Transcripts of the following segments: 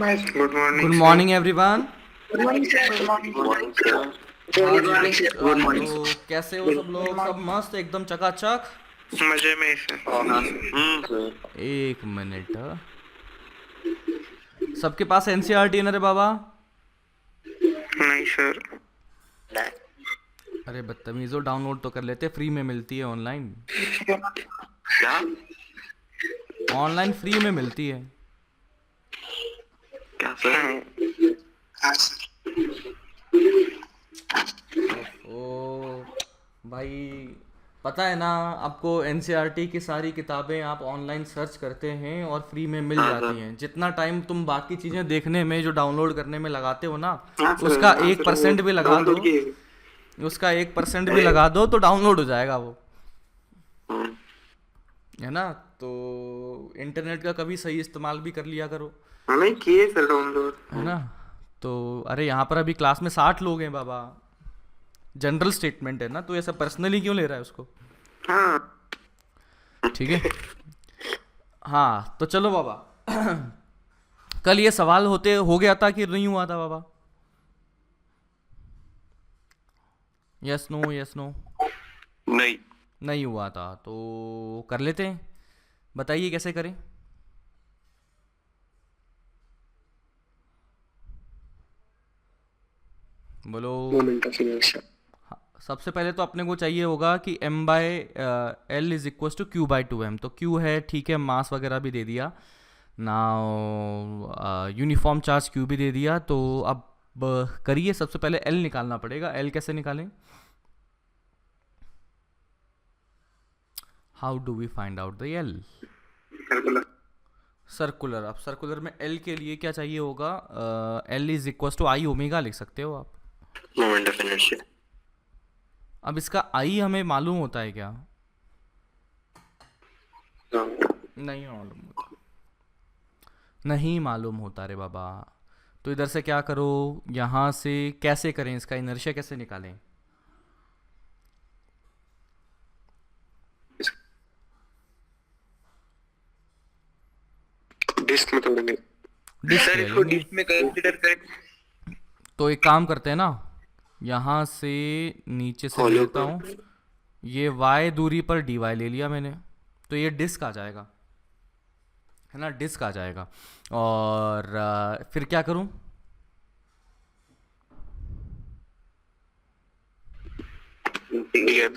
Good morning good morning everyone. Good morning sir. Good morning. Good morning sir. Good morning sir. Good morning तो कैसे हो सब लोग? सब मस्त एकदम चकाचक। मजे में सर। एक मिनट, सबके पास एनसीईआरटी है ना रे बाबा? नहीं सर। अरे बदतमीजो, डाउनलोड तो कर लेते, फ्री में मिलती है ऑनलाइन। क्या? ऑनलाइन फ्री में मिलती है। क्या सर? ओ भाई, पता है ना आपको, एनसीईआरटी की सारी किताबें आप ऑनलाइन सर्च करते हैं और फ्री में मिल जाती हैं। जितना टाइम तुम बाकी चीज़ें देखने में, जो डाउनलोड करने में लगाते हो ना, उसका 1% भी लगा दो, उसका 1% भी लगा दो तो डाउनलोड हो जाएगा वो, है ना? तो इंटरनेट का कभी सही इस्तेमाल भी कर लिया करो, हमें किए सर डाउनलोड। है ना? तो अरे यहाँ पर अभी क्लास में 60 लोग हैं बाबा, जनरल स्टेटमेंट है ना, तो ऐसा पर्सनली क्यों ले रहा है उसको? हाँ ठीक है। हाँ तो चलो बाबा, कल ये सवाल हो गया था कि नहीं हुआ था बाबा? Yes no, yes no? नहीं। नहीं हुआ था तो कर लेते हैं। बताइए कैसे करें? बोलो। हाँ, सबसे पहले तो अपने को चाहिए होगा कि m by L is equal to Q by 2m। तो q है, ठीक है, मास वगैरह भी दे दिया ना, यूनिफॉर्म चार्ज q भी दे दिया। तो अब करिए, सबसे पहले l निकालना पड़ेगा। l कैसे निकालें? How do we find out the l? Circular. अब सर्कुलर में l के लिए क्या चाहिए होगा? l is equal to I omega लिख सकते हो आप। Moment of inertia. अब इसका आई हमें मालूम होता है क्या? नहीं मालूम होता, नहीं मालूम होता रे बाबा। तो इधर से क्या करो, यहाँ से कैसे करें, इसका इनर्शिया कैसे निकालें? डिस्क में तोड़ेंगे। डिस्क सर ले इसको लेंगे। डिस्क में कंसीडर करें। तो एक काम करते हैं ना, यहाँ से नीचे से ले लेता हूँ, ये y दूरी पर dy ले लिया मैंने, तो ये डिस्क आ जाएगा, है ना? डिस्क आ जाएगा। और फिर क्या करूँ? डीएम।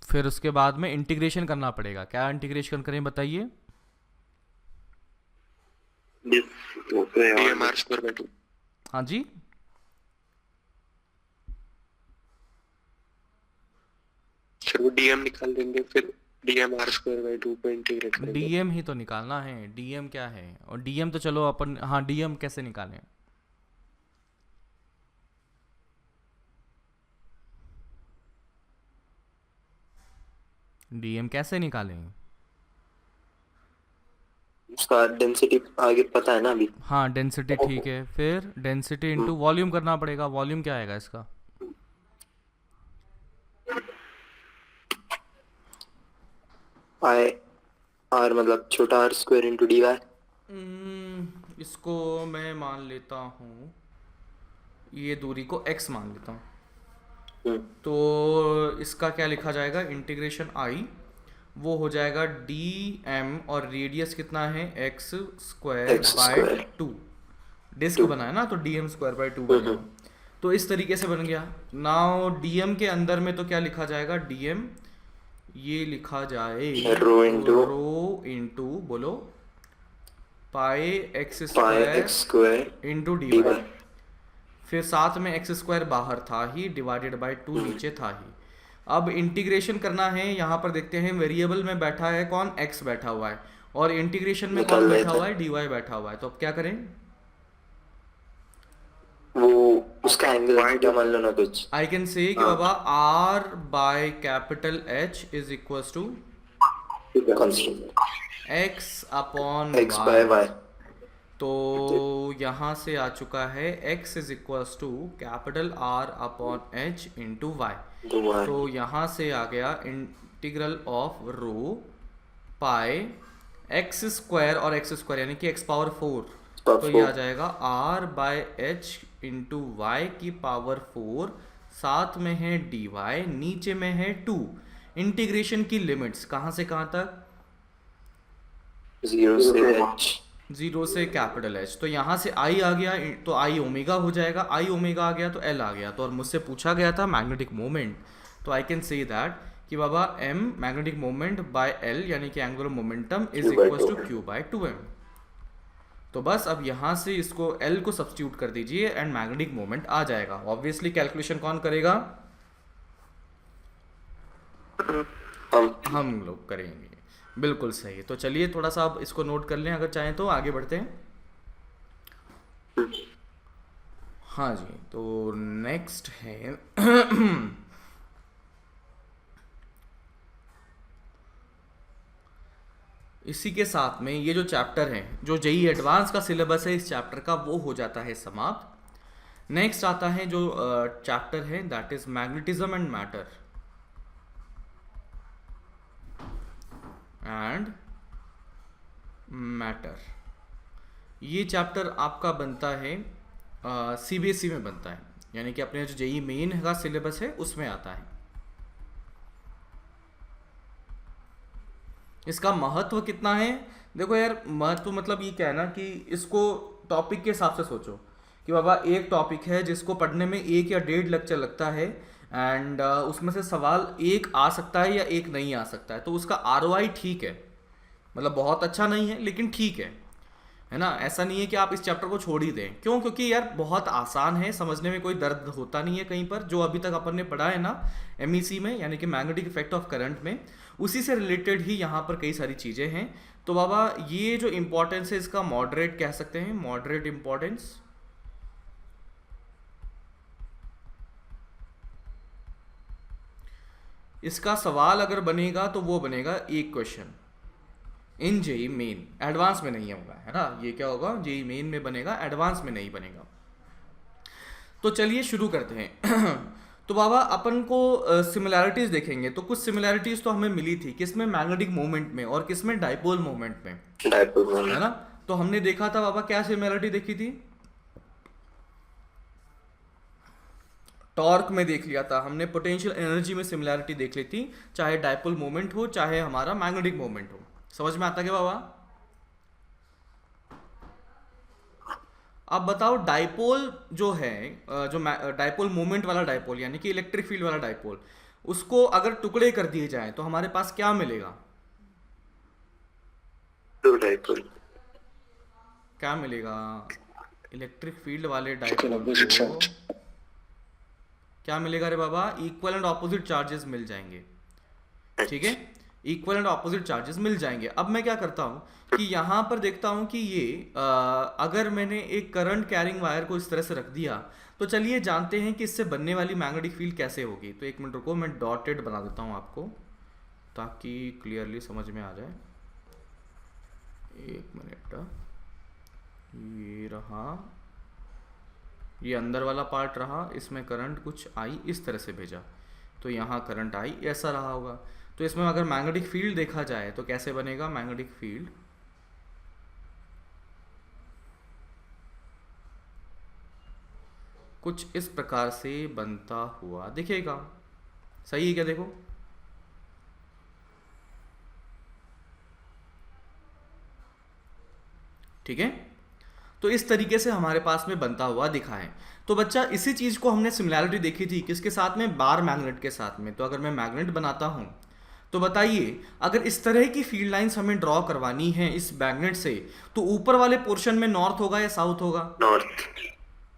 फिर उसके बाद में इंटीग्रेशन करना पड़ेगा। क्या इंटीग्रेशन करें बताइए? DM R square by 2। हाँ जी, सर वो डीएम निकाल देंगे, फिर डीएम आर स्क्वायर बाय 2 को इंटीग्रेट करेंगे। डीएम ही तो निकालना है। डीएम क्या है? और डीएम तो चलो अपन, हाँ डीएम कैसे निकालें? डीएम कैसे निकालें? उसका डेंसिटी आगे पता है ना अभी। हाँ डेंसिटी, ठीक है, फिर डेंसिटी इंटू वॉल्यूम करना पड़ेगा। वॉल्यूम क्या आएगा इसका? आई आर मतलब छोटा R square into D Y. इसको मैं मान लेता हूँ, ये दूरी को x मान लेता हूँ। तो इसका क्या लिखा जाएगा? इंटीग्रेशन आई, वो हो जाएगा डी एम, और रेडियस कितना है? X square by 2। डिस्क बना है ना, तो डी एम स्क्वायर बाय 2 बनेगा। तो इस तरीके से बन गया। नाउ डी एम के अंदर में तो क्या लिखा जाएगा? डी एम ये लिखा जाए रो इंटू बोलो pi x x square into D y. फिर साथ में एक्स स्क्वायर बाहर था ही, डिवाइडेड बाय 2 नीचे था ही। अब इंटीग्रेशन करना है, यहाँ पर देखते हैं वेरिएबल में बैठा है कौन? x बैठा हुआ है, और इंटीग्रेशन में कौन बैठा हुआ है? dy बैठा हुआ है। तो अब क्या करें? वो उसका एंगल थीटा मान लो ना कुछ। आई कैन से कि बाबा r by capital H is equal to constant x upon X by Y. तो यहाँ से आ चुका है x is equal to capital R upon H into Y. तो यहाँ से आ गया integral of rho pi X square और एक्स स्क्वायर यानी कि x पावर 4 तो ये आ जाएगा r by H into Y की पावर 4, साथ में है dy, नीचे में है 2। इंटीग्रेशन की लिमिट्स कहाँ से कहाँ तक? 0 से h। 0 से कैपिटल H। तो यहाँ से I आ गया तो I ओमेगा हो जाएगा, I ओमेगा आ गया तो L आ गया। तो और मुझसे पूछा गया था मैग्नेटिक मोमेंट, तो आई कैन से दैट कि बाबा m magnetic moment by L यानी कि angular momentum is equal to q by 2m। तो बस अब यहाँ से इसको L को सब्स्टिट्यूट कर दीजिए एंड मैग्नेटिक मोमेंट आ जाएगा। ऑब्वियसली कैलकुलेशन कौन करेगा? हम लोग करेंगे। बिल्कुल सही। तो चलिए थोड़ा सा आप इसको नोट कर लें, अगर चाहें तो आगे बढ़ते हैं। हाँ जी, तो नेक्स्ट है इसी के साथ में ये जो चैप्टर है, जो जेई एडवांस का सिलेबस है इस चैप्टर का, वो हो जाता है समाप्त। नेक्स्ट आता है जो चैप्टर है that is magnetism and matter and matter. ये चैप्टर आपका बनता है सीबीएसई में बनता है, यानी कि अपने जो जेई मेन का सिलेबस है उसमें आता है। इसका महत्व कितना है? देखो यार, महत्व मतलब ये क्या है ना कि इसको टॉपिक के हिसाब से सोचो कि बाबा एक टॉपिक है जिसको पढ़ने में 1 या 1.5 लेक्चर लगता है एंड उसमें से सवाल एक आ सकता है या एक नहीं आ सकता है, तो उसका आरओआई ठीक है, मतलब बहुत अच्छा नहीं है लेकिन ठीक है ना। ऐसा नहीं है कि आप इस चैप्टर को छोड़ ही दें। क्यों? क्योंकि यार बहुत आसान है, समझने में कोई दर्द होता नहीं है कहीं पर। जो अभी तक अपन ने पढ़ा है ना एमईसी में, यानी कि मैग्नेटिक इफेक्ट ऑफ करंट में, उसी से रिलेटेड ही यहाँ पर कई सारी चीज़ें हैं। तो बाबा ये जो इम्पोर्टेंस है इसका मॉडरेट कह सकते हैं, मॉडरेट इम्पोर्टेंस। इसका सवाल अगर बनेगा तो वो बनेगा एक question in JEE Main, advance में नहीं होगा, है ना। ये क्या होगा? जेई मेन में बनेगा, एडवांस में नहीं बनेगा। तो चलिए शुरू करते हैं। तो बाबा अपन को सिमिलैरिटीज देखेंगे, तो कुछ सिमिलैरिटीज तो हमें मिली थी, किसमें? मैग्नेटिक मोमेंट में और किसमें? डाइपोल मोमेंट में, है ना। तो हमने देखा था बाबा, क्या सिमिलैरिटी देखी थी? टॉर्क में देख लिया था हमने, पोटेंशियल एनर्जी में सिमिलैरिटी देख ली थी, चाहे डाइपोल मोमेंट हो चाहे हमारा मैग्नेटिक मोमेंट हो। समझ में आता क्या बाबा? अब बताओ डाइपोल जो है, जो डाइपोल मोमेंट वाला डाइपोल यानी कि इलेक्ट्रिक फील्ड वाला डाइपोल, उसको अगर टुकड़े कर दिए जाएं तो हमारे पास क्या मिलेगा? दो डाइपोल। क्या मिलेगा? इलेक्ट्रिक फील्ड वाले डाइपोल को क्या मिलेगा रे बाबा? इक्वल एंड ऑपोजिट चार्जेस मिल जाएंगे, ठीक है। इक्वल एंड ऑपोजिट चार्जेस मिल जाएंगे। अब मैं क्या करता हूं कि यहां पर देखता हूं कि ये अगर मैंने एक करंट कैरिंग वायर को इस तरह से रख दिया, तो चलिए जानते हैं कि इससे बनने वाली मैग्नेटिक फील्ड कैसे होगी। तो एक मिनट रुको, मैं डॉटेड बना देता हूं आपको ताकि क्लियरली समझ में आ जाए। एक मिनट, ये रहा, ये अंदर वाला पार्ट रहा, इसमें करंट कुछ आई, इस तरह से भेजा तो यहाँ करंट आई, ऐसा रहा होगा। तो इसमें अगर मैग्नेटिक फील्ड देखा जाए तो कैसे बनेगा? मैग्नेटिक फील्ड कुछ इस प्रकार से बनता हुआ दिखेगा। सही है क्या? देखो, ठीक है। तो इस तरीके से हमारे पास में बनता हुआ दिखा है। तो बच्चा इसी चीज को हमने सिमिलैरिटी देखी थी किसके साथ में? बार मैग्नेट के साथ में। तो अगर मैं मैग्नेट बनाता हूं तो बताइए, अगर इस तरह की फील्ड लाइंस हमें ड्रॉ करवानी है इस मैग्नेट से, तो ऊपर वाले पोर्शन में नॉर्थ होगा या साउथ होगा? नॉर्थ।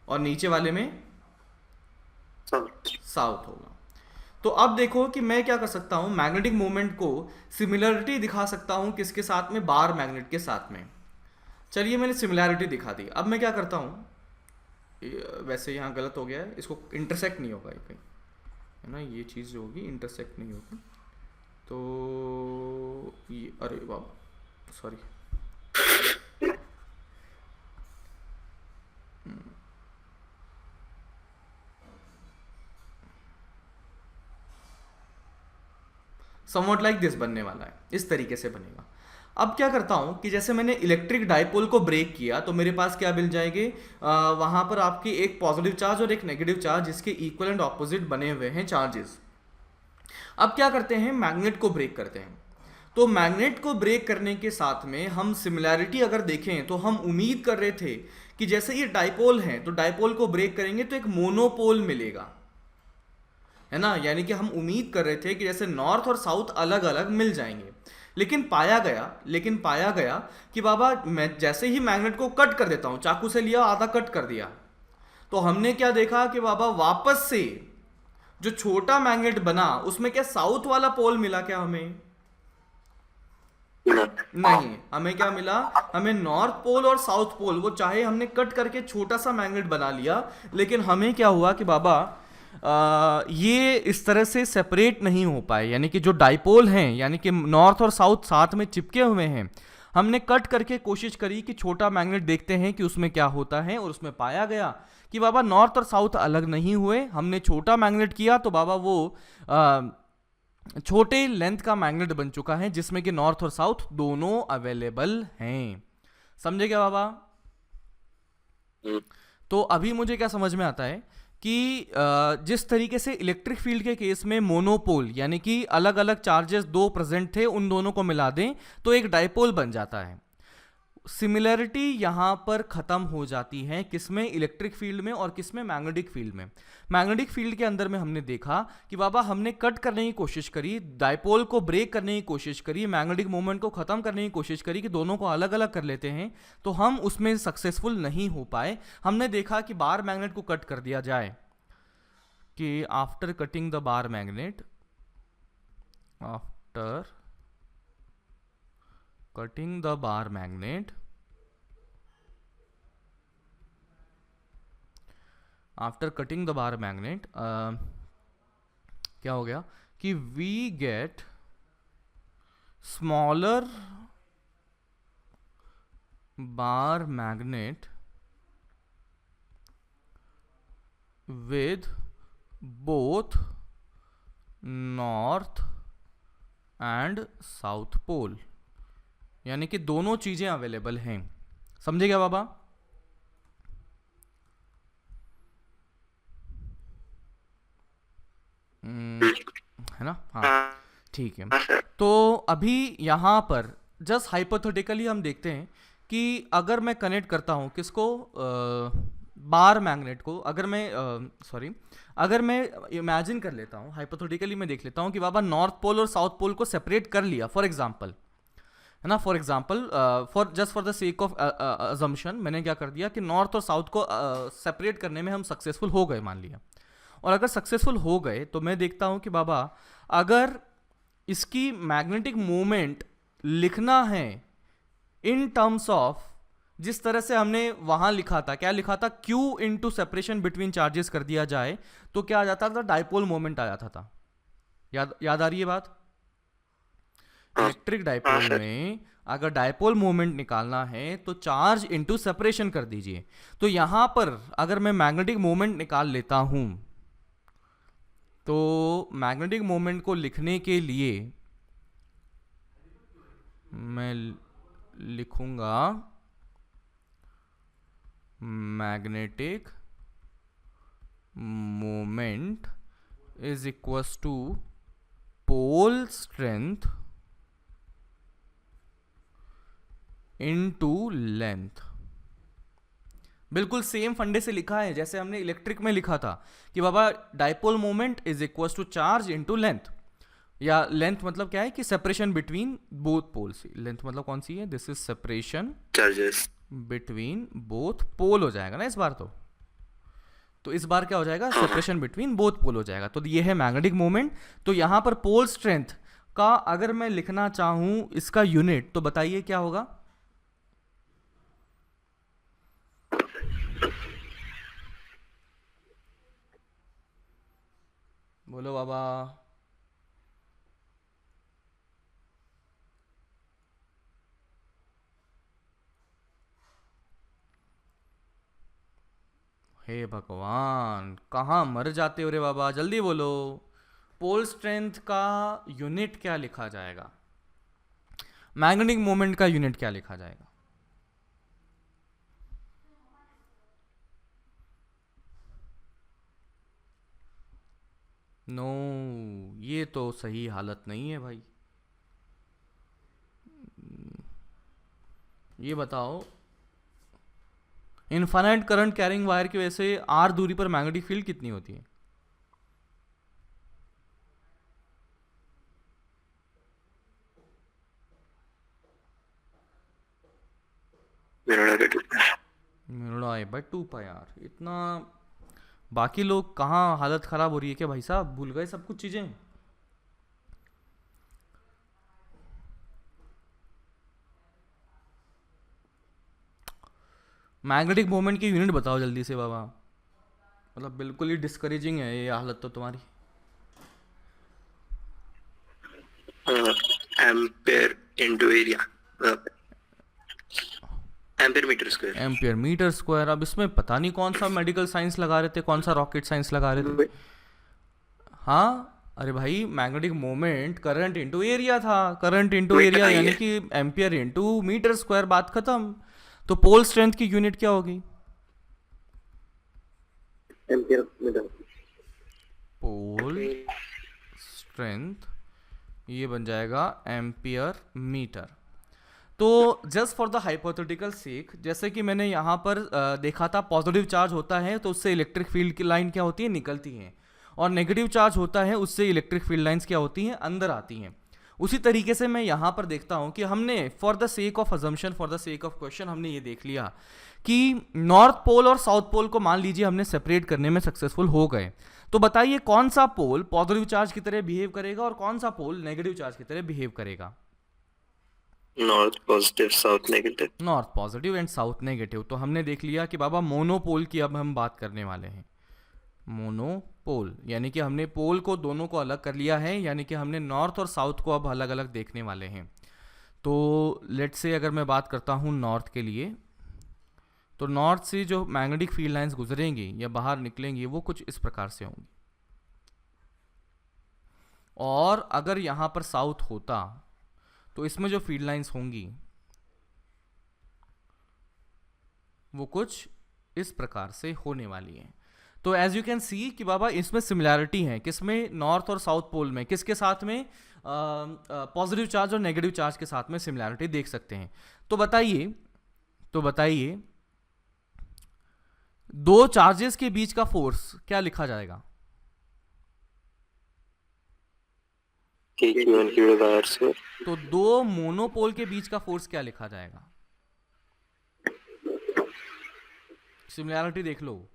और नीचे वाले में साउथ होगा। तो अब देखो कि मैं क्या कर सकता हूं, मैग्नेटिक मोमेंट को सिमिलरिटी दिखा सकता हूं किसके साथ में? बार मैग्नेट के साथ में। चलिए मैंने सिमिलैरिटी दिखा दी। अब मैं क्या करता हूं, वैसे यहाँ गलत हो गया है, इसको इंटरसेक्ट नहीं होगा कहीं, है ना, ये चीज़ जो होगी इंटरसेक्ट नहीं होगी। तो ये, अरे बाबा सॉरी, समवॉट लाइक दिस बनने वाला है, इस तरीके से बनेगा। अब क्या करता हूं कि जैसे मैंने इलेक्ट्रिक डाइपोल को ब्रेक किया तो मेरे पास क्या मिल जाएंगे, वहां पर आपकी एक पॉजिटिव चार्ज और एक नेगेटिव चार्ज जिसके इक्वल एंड ऑपोजिट बने हुए हैं चार्जेस। अब क्या करते हैं, मैग्नेट को ब्रेक करते हैं। तो मैग्नेट को ब्रेक करने के साथ में हम सिमिलैरिटी अगर देखें तो हम उम्मीद कर रहे थे कि जैसे ये डाइपोल है तो डाइपोल को ब्रेक करेंगे तो एक मोनोपोल मिलेगा, है ना। यानी कि हम उम्मीद कर रहे थे कि जैसे नॉर्थ और साउथ अलग अलग मिल जाएंगे। लेकिन पाया गया कि बाबा मैं जैसे ही मैग्नेट को कट कर देता हूं, चाकू से लिया आधा कट कर दिया, तो हमने क्या देखा कि बाबा वापस से जो छोटा मैग्नेट बना उसमें क्या साउथ वाला पोल मिला क्या हमें? नहीं, हमें क्या मिला, हमें नॉर्थ पोल और साउथ पोल, वो चाहे हमने कट करके छोटा सा मैग्नेट बना लिया, लेकिन हमें क्या हुआ कि बाबा ये इस तरह से सेपरेट नहीं हो पाए। यानी कि जो डाइपोल हैं, यानी कि नॉर्थ और साउथ साथ में चिपके हुए हैं, हमने कट करके कोशिश करी कि छोटा मैग्नेट देखते हैं कि उसमें क्या होता है, और उसमें पाया गया कि बाबा नॉर्थ और साउथ अलग नहीं हुए। हमने छोटा मैग्नेट किया तो बाबा वो छोटे लेंथ का मैग्नेट बन चुका है जिसमें कि नॉर्थ और साउथ दोनों अवेलेबल हैं। समझे क्या बाबा? तो अभी मुझे क्या समझ में आता है कि जिस तरीके से इलेक्ट्रिक फील्ड के केस में मोनोपोल यानी कि अलग अलग चार्जेस दो प्रेजेंट थे, उन दोनों को मिला दें तो एक डाइपोल बन जाता है। सिमिलैरिटी यहां पर खत्म हो जाती है, किसमें? इलेक्ट्रिक फील्ड में और किसमें? मैग्नेटिक फील्ड में। मैग्नेटिक फील्ड के अंदर में हमने देखा कि बाबा हमने कट करने की कोशिश करी, डाइपोल को ब्रेक करने की कोशिश करी, मैग्नेटिक मोमेंट को खत्म करने की कोशिश करी कि दोनों को अलग अलग कर लेते हैं, तो हम उसमें सक्सेसफुल नहीं हो पाए। हमने देखा कि बार मैग्नेट को कट कर दिया जाए, कि after cutting the bar magnet, after cutting the bar magnet, after cutting the bar magnet क्या हो गया कि we get smaller bar magnet with both north and south pole, यानी कि दोनों चीजें अवेलेबल हैं। समझे क्या बाबा? है ना? हाँ, ठीक है। तो अभी यहां पर जस्ट हाइपोथेटिकली हम देखते हैं कि अगर मैं कनेक्ट करता हूं किसको, बार मैग्नेट को, अगर मैं इमेजिन कर लेता हूं, हाइपोथेटिकली मैं देख लेता हूं कि बाबा नॉर्थ पोल और साउथ पोल को सेपरेट कर लिया, फॉर एग्जांपल, है ना, for example, for the sake of assumption मैंने क्या कर दिया कि नॉर्थ और साउथ को सेपरेट करने में हम सक्सेसफुल हो गए, मान लिया। और अगर सक्सेसफुल हो गए तो मैं देखता हूं कि बाबा अगर इसकी मैग्नेटिक मोमेंट लिखना है इन टर्म्स ऑफ जिस तरह से हमने वहां लिखा था, क्या लिखा था, Q into separation between charges कर दिया जाए तो क्या आ जाता था, डाइपोल मोमेंट आ जाता था। याद आ रही है बात? इलेक्ट्रिक डाइपोल में अगर डाइपोल मोमेंट निकालना है तो चार्ज इनटू सेपरेशन कर दीजिए। तो यहां पर अगर मैं मैग्नेटिक मोमेंट निकाल लेता हूं तो मैग्नेटिक मोमेंट को लिखने के लिए मैं लिखूंगा magnetic moment is equals to pole strength into length. बिल्कुल सेम फंडे से लिखा है जैसे हमने इलेक्ट्रिक में लिखा था कि बाबा dipole moment is equals to charge into length, या लेंथ मतलब क्या है कि separation between both poles. Length मतलब कौन सी है? This is separation charges between both pole हो जाएगा ना इस बार। तो इस बार क्या हो जाएगा? सेपरेशन बिटवीन बोथ पोल हो जाएगा। तो ये है मैग्नेटिक मोमेंट। तो यहां पर पोल स्ट्रेंथ का अगर मैं लिखना चाहूं इसका यूनिट तो बताइए क्या होगा? बोलो बाबा। हे भगवान, कहाँ मर जाते हो रे बाबा, जल्दी बोलो। पोल स्ट्रेंथ का यूनिट क्या लिखा जाएगा? मैग्नेटिक मोमेंट का यूनिट क्या लिखा जाएगा? नो, ये तो सही हालत नहीं है भाई। ये बताओ, इनफाइनाइट करंट कैरिंग वायर की वजह से आर दूरी पर मैग्नेटिक फील्ड कितनी होती है? म्यू0 बाय 2 पाई आर। इतना बाकी लोग कहाँ हालत खराब हो रही है क्या भाई साहब? भूल गए सब कुछ चीजें। मैग्नेटिक मोमेंट की यूनिट बताओ जल्दी से बाबा, मतलब बिल्कुल ही डिस्करेजिंग है ये हालत तो तुम्हारी। Ampere into area, ampere metre square. Ampere metre square. अब इसमें पता नहीं कौन सा मेडिकल साइंस लगा रहे थे, कौन सा रॉकेट साइंस लगा रहे थे। हाँ अरे भाई, magnetic moment current into area था, करंट इंटू एरिया यानी कि एम्पियर इंटू मीटर स्क्वायर, बात खत्म। तो पोल स्ट्रेंथ की यूनिट क्या होगी? Ampere metre. पोल स्ट्रेंथ ये बन जाएगा एम्पियर मीटर। तो जस्ट फॉर द हाइपोथेटिकल सेक, जैसे कि मैंने यहाँ पर देखा था, पॉजिटिव चार्ज होता है तो उससे इलेक्ट्रिक फील्ड की लाइन क्या होती है, निकलती हैं, और नेगेटिव चार्ज होता है उससे इलेक्ट्रिक फील्ड लाइंस क्या होती हैं, अंदर आती हैं। उसी तरीके से मैं यहाँ पर देखता हूँ कि हमने for the sake of assumption, for the sake of question, हमने ये देख लिया कि नॉर्थ पोल और साउथ पोल को मान लीजिए हमने सेपरेट करने में सक्सेसफुल हो गए। तो बताइए कौन सा पोल पॉजिटिव चार्ज की तरह बिहेव करेगा और कौन सा पोल नेगेटिव चार्ज की तरह बिहेव करेगा? North positive south negative. North positive and south negative. तो हमने देख लिया कि बाबा मोनोपोल की अब हम बात करने वाले हैं। मोनोपोल यानी कि हमने पोल को दोनों को अलग कर लिया है, यानी कि हमने नॉर्थ और साउथ को अब अलग अलग देखने वाले हैं। तो लेट्स से अगर मैं बात करता हूँ नॉर्थ के लिए, तो नॉर्थ से जो मैग्नेटिक फील्ड लाइंस गुजरेंगी या बाहर निकलेंगी वो कुछ इस प्रकार से होंगी। और अगर यहाँ पर साउथ होता तो इसमें जो फील्ड लाइंस होंगी वो कुछ इस प्रकार से होने वाली हैं। तो एज यू कैन सी कि बाबा इसमें सिमिलैरिटी है, किसमें, नॉर्थ और साउथ पोल में, किसके साथ में, पॉजिटिव चार्ज और नेगेटिव चार्ज के साथ में सिमिलैरिटी देख सकते हैं। तो बताइए दो चार्जेस के बीच का फोर्स क्या लिखा जाएगा? तो दो मोनोपोल के बीच का फोर्स क्या लिखा जाएगा? सिमिलैरिटी देख लो।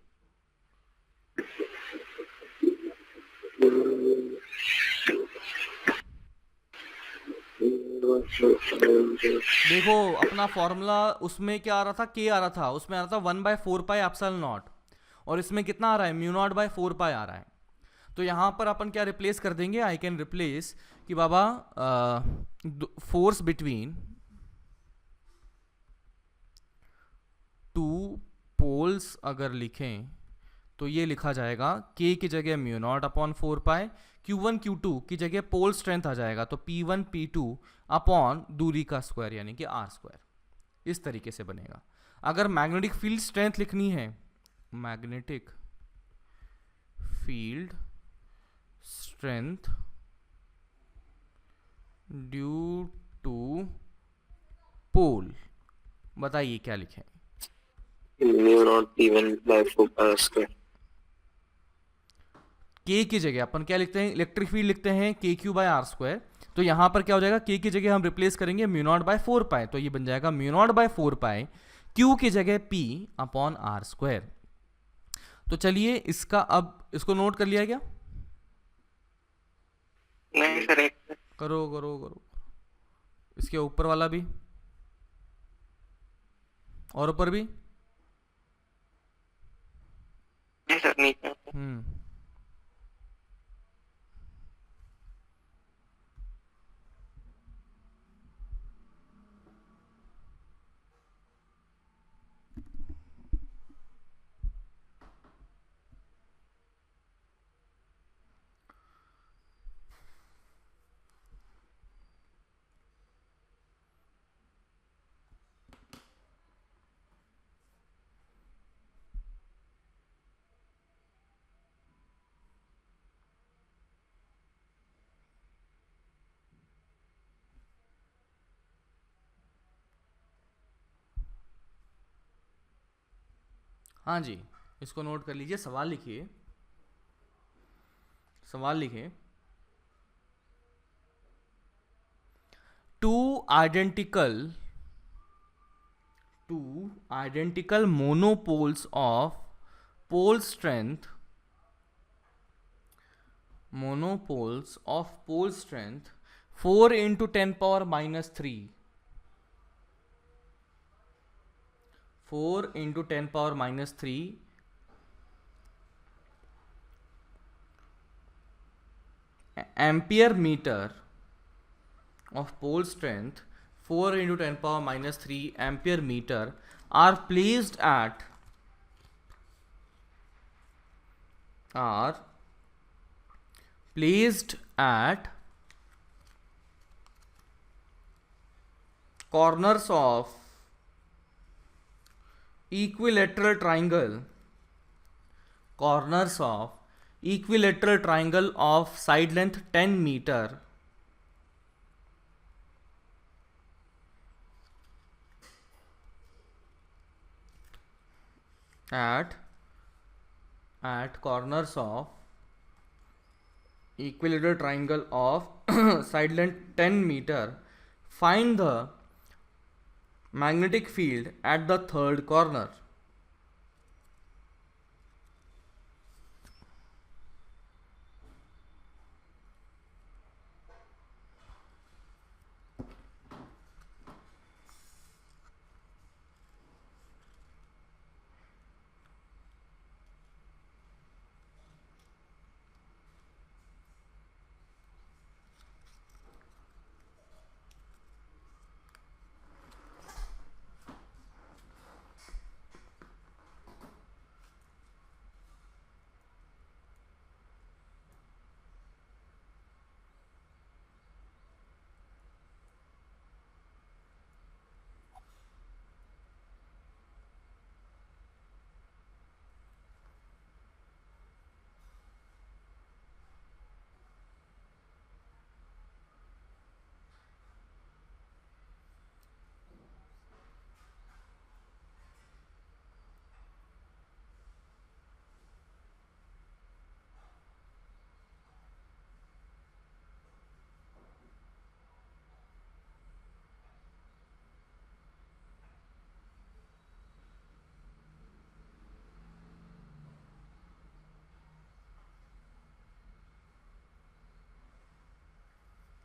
देखो अपना फॉर्मूला उसमें क्या आ रहा था, के आ रहा था, उसमें आ रहा था 1/4πε0, और इसमें कितना आ रहा है, μ0/4π आ रहा है। तो यहां पर अपन क्या रिप्लेस कर देंगे, आई कैन रिप्लेस कि बाबा फोर्स बिटवीन टू पोल्स अगर लिखें तो ये लिखा जाएगा k की जगह μ0/4π, Q1 Q2 की जगह पोल स्ट्रेंथ आ जाएगा तो P1 P2 अपॉन दूरी का स्क्वायर यानी कि r²। इस तरीके से बनेगा। अगर मैग्नेटिक फील्ड स्ट्रेंथ लिखनी है, magnetic field strength due to pole, बताइए क्या लिखें? μ0P1/4πr²। k की जगह अपन क्या लिखते हैं, इलेक्ट्रिक फील्ड लिखते हैं KQ/r²। तो यहां पर क्या हो जाएगा, k की जगह हम रिप्लेस करेंगे μ0/4π, तो ये बन जाएगा μ0/4π, q की जगह p/r²। तो चलिए इसका अब इसको नोट कर लिया क्या? नहीं सर, करो करो करो। इसके ऊपर वाला भी और ऊपर भी। नहीं सर, नहीं। हाँ जी, इसको नोट कर लीजिए, सवाल लिखिए, सवाल लिखिए। Two identical monopoles of pole strength 4 into 10 power minus 3 4 into 10 power minus 3 ampere meter of pole strength 4 into 10 power minus 3 ampere meter are placed at corners of equilateral triangle of side length 10 meter at corners of equilateral triangle of side length 10 meter. Find the magnetic field at the third corner.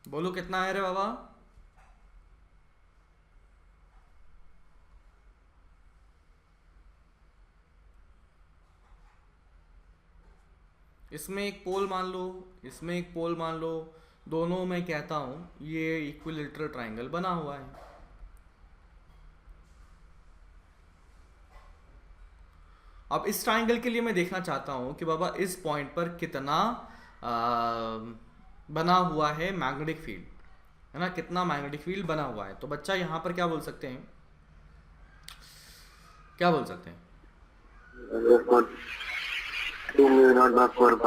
बोलो कितना है रे बाबा? इसमें एक पोल मान लो, इसमें एक पोल मान लो, दोनों में कहता हूं ये इक्विलेटरल ट्रायंगल बना हुआ है। अब इस ट्रायंगल के लिए मैं देखना चाहता हूं कि बाबा इस पॉइंट पर कितना बना हुआ है मैग्नेटिक फील्ड, है ना, कितना मैग्नेटिक फील्ड बना हुआ है। तो बच्चा यहां पर क्या बोल सकते हैं, क्या बोल सकते हैं? 2μ0/4π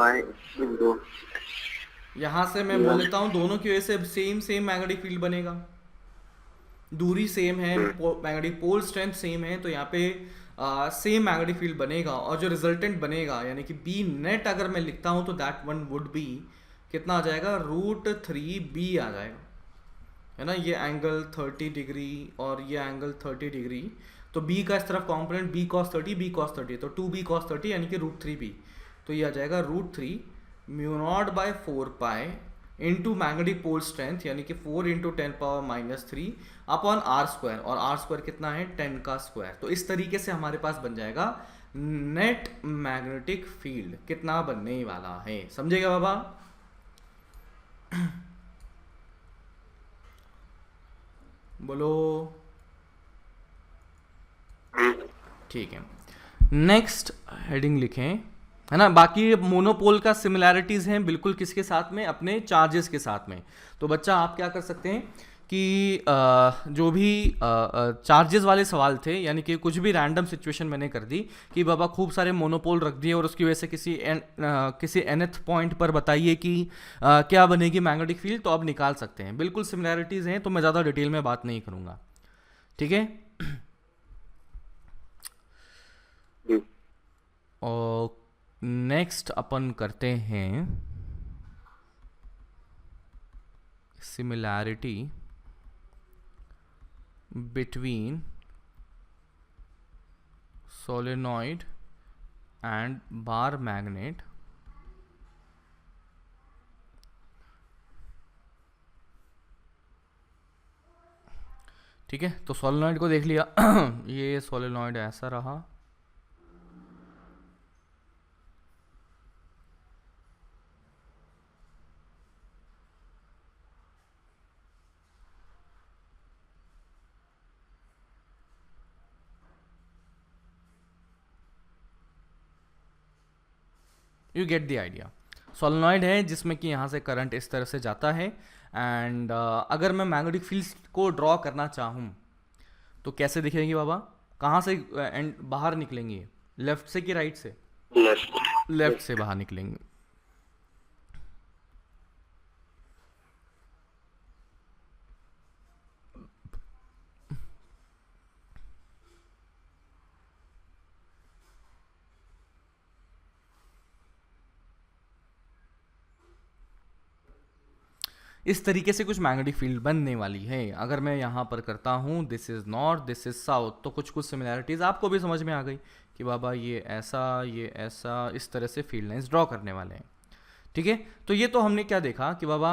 यहां से मैं बोल देता हूं दोनों की वजह से सेम मैग्नेटिक फील्ड बनेगा, दूरी सेम है, मैग्नेटिक पोल स्ट्रेंथ सेम है, तो यहाँ पे सेम मैग्नेटिक फील्ड बनेगा। और जो रिजल्टेंट बनेगा यानी कि बी नेट अगर मैं लिखता हूं तो दैट वन वुड बी कितना आ जाएगा, √3b आ जाएगा, है ना। ये एंगल 30 डिग्री और ये एंगल 30 डिग्री, तो b का इस तरफ कॉम्पोनेंट b cos 30, तो 2b cos 30 यानी कि √3b, तो ये आ जाएगा √3μ0/4π इंटू मैग्नेटिक पोल स्ट्रेंथ यानी कि 4 × 10⁻³ अपॉन r², और r² कितना है 10 का स्क्वायर। तो इस तरीके से हमारे पास बन जाएगा नेट मैग्नेटिक फील्ड कितना बनने वाला है, समझेगा बाबा? बोलो। ठीक है, नेक्स्ट हेडिंग लिखें, है ना। बाकी मोनोपोल का सिमिलैरिटीज हैं बिल्कुल किसके साथ में, अपने चार्जेस के साथ में। तो बच्चा आप क्या कर सकते हैं कि जो भी चार्जेस वाले सवाल थे, यानी कि कुछ भी रैंडम सिचुएशन मैंने कर दी कि बाबा खूब सारे मोनोपोल रख दिए और उसकी वजह से किसी nth पॉइंट पर बताइए कि क्या बनेगी मैग्नेटिक फील्ड, तो अब निकाल सकते हैं। बिल्कुल सिमिलैरिटीज हैं, तो मैं ज़्यादा डिटेल में बात नहीं करूँगा, ठीक है। और नेक्स्ट अपन करते हैं similarity between solenoid and bar magnet ठीक है। तो सोलेनॉइड को देख लिया ये सोलेनॉइड ऐसा रहा, you get the idea. Solenoid है जिसमें कि यहाँ से करंट इस तरह से जाता है एंड अगर मैं मैग्नेटिक फील्ड को ड्रॉ करना चाहूँ तो कैसे दिखेंगे बाबा, कहाँ से एंड बाहर निकलेंगे, लेफ्ट से कि राइट से? लेफ्ट। लेफ्ट से बाहर निकलेंगे। इस तरीके से कुछ मैग्नेटिक फील्ड बनने वाली है। अगर मैं यहाँ पर करता हूँ this is north, this is south, तो कुछ कुछ सिमिलैरिटीज़ आपको भी समझ में आ गई कि बाबा ये ऐसा इस तरह से फील्ड लाइंस ड्रॉ करने वाले हैं। ठीक है, तो ये तो हमने क्या देखा कि बाबा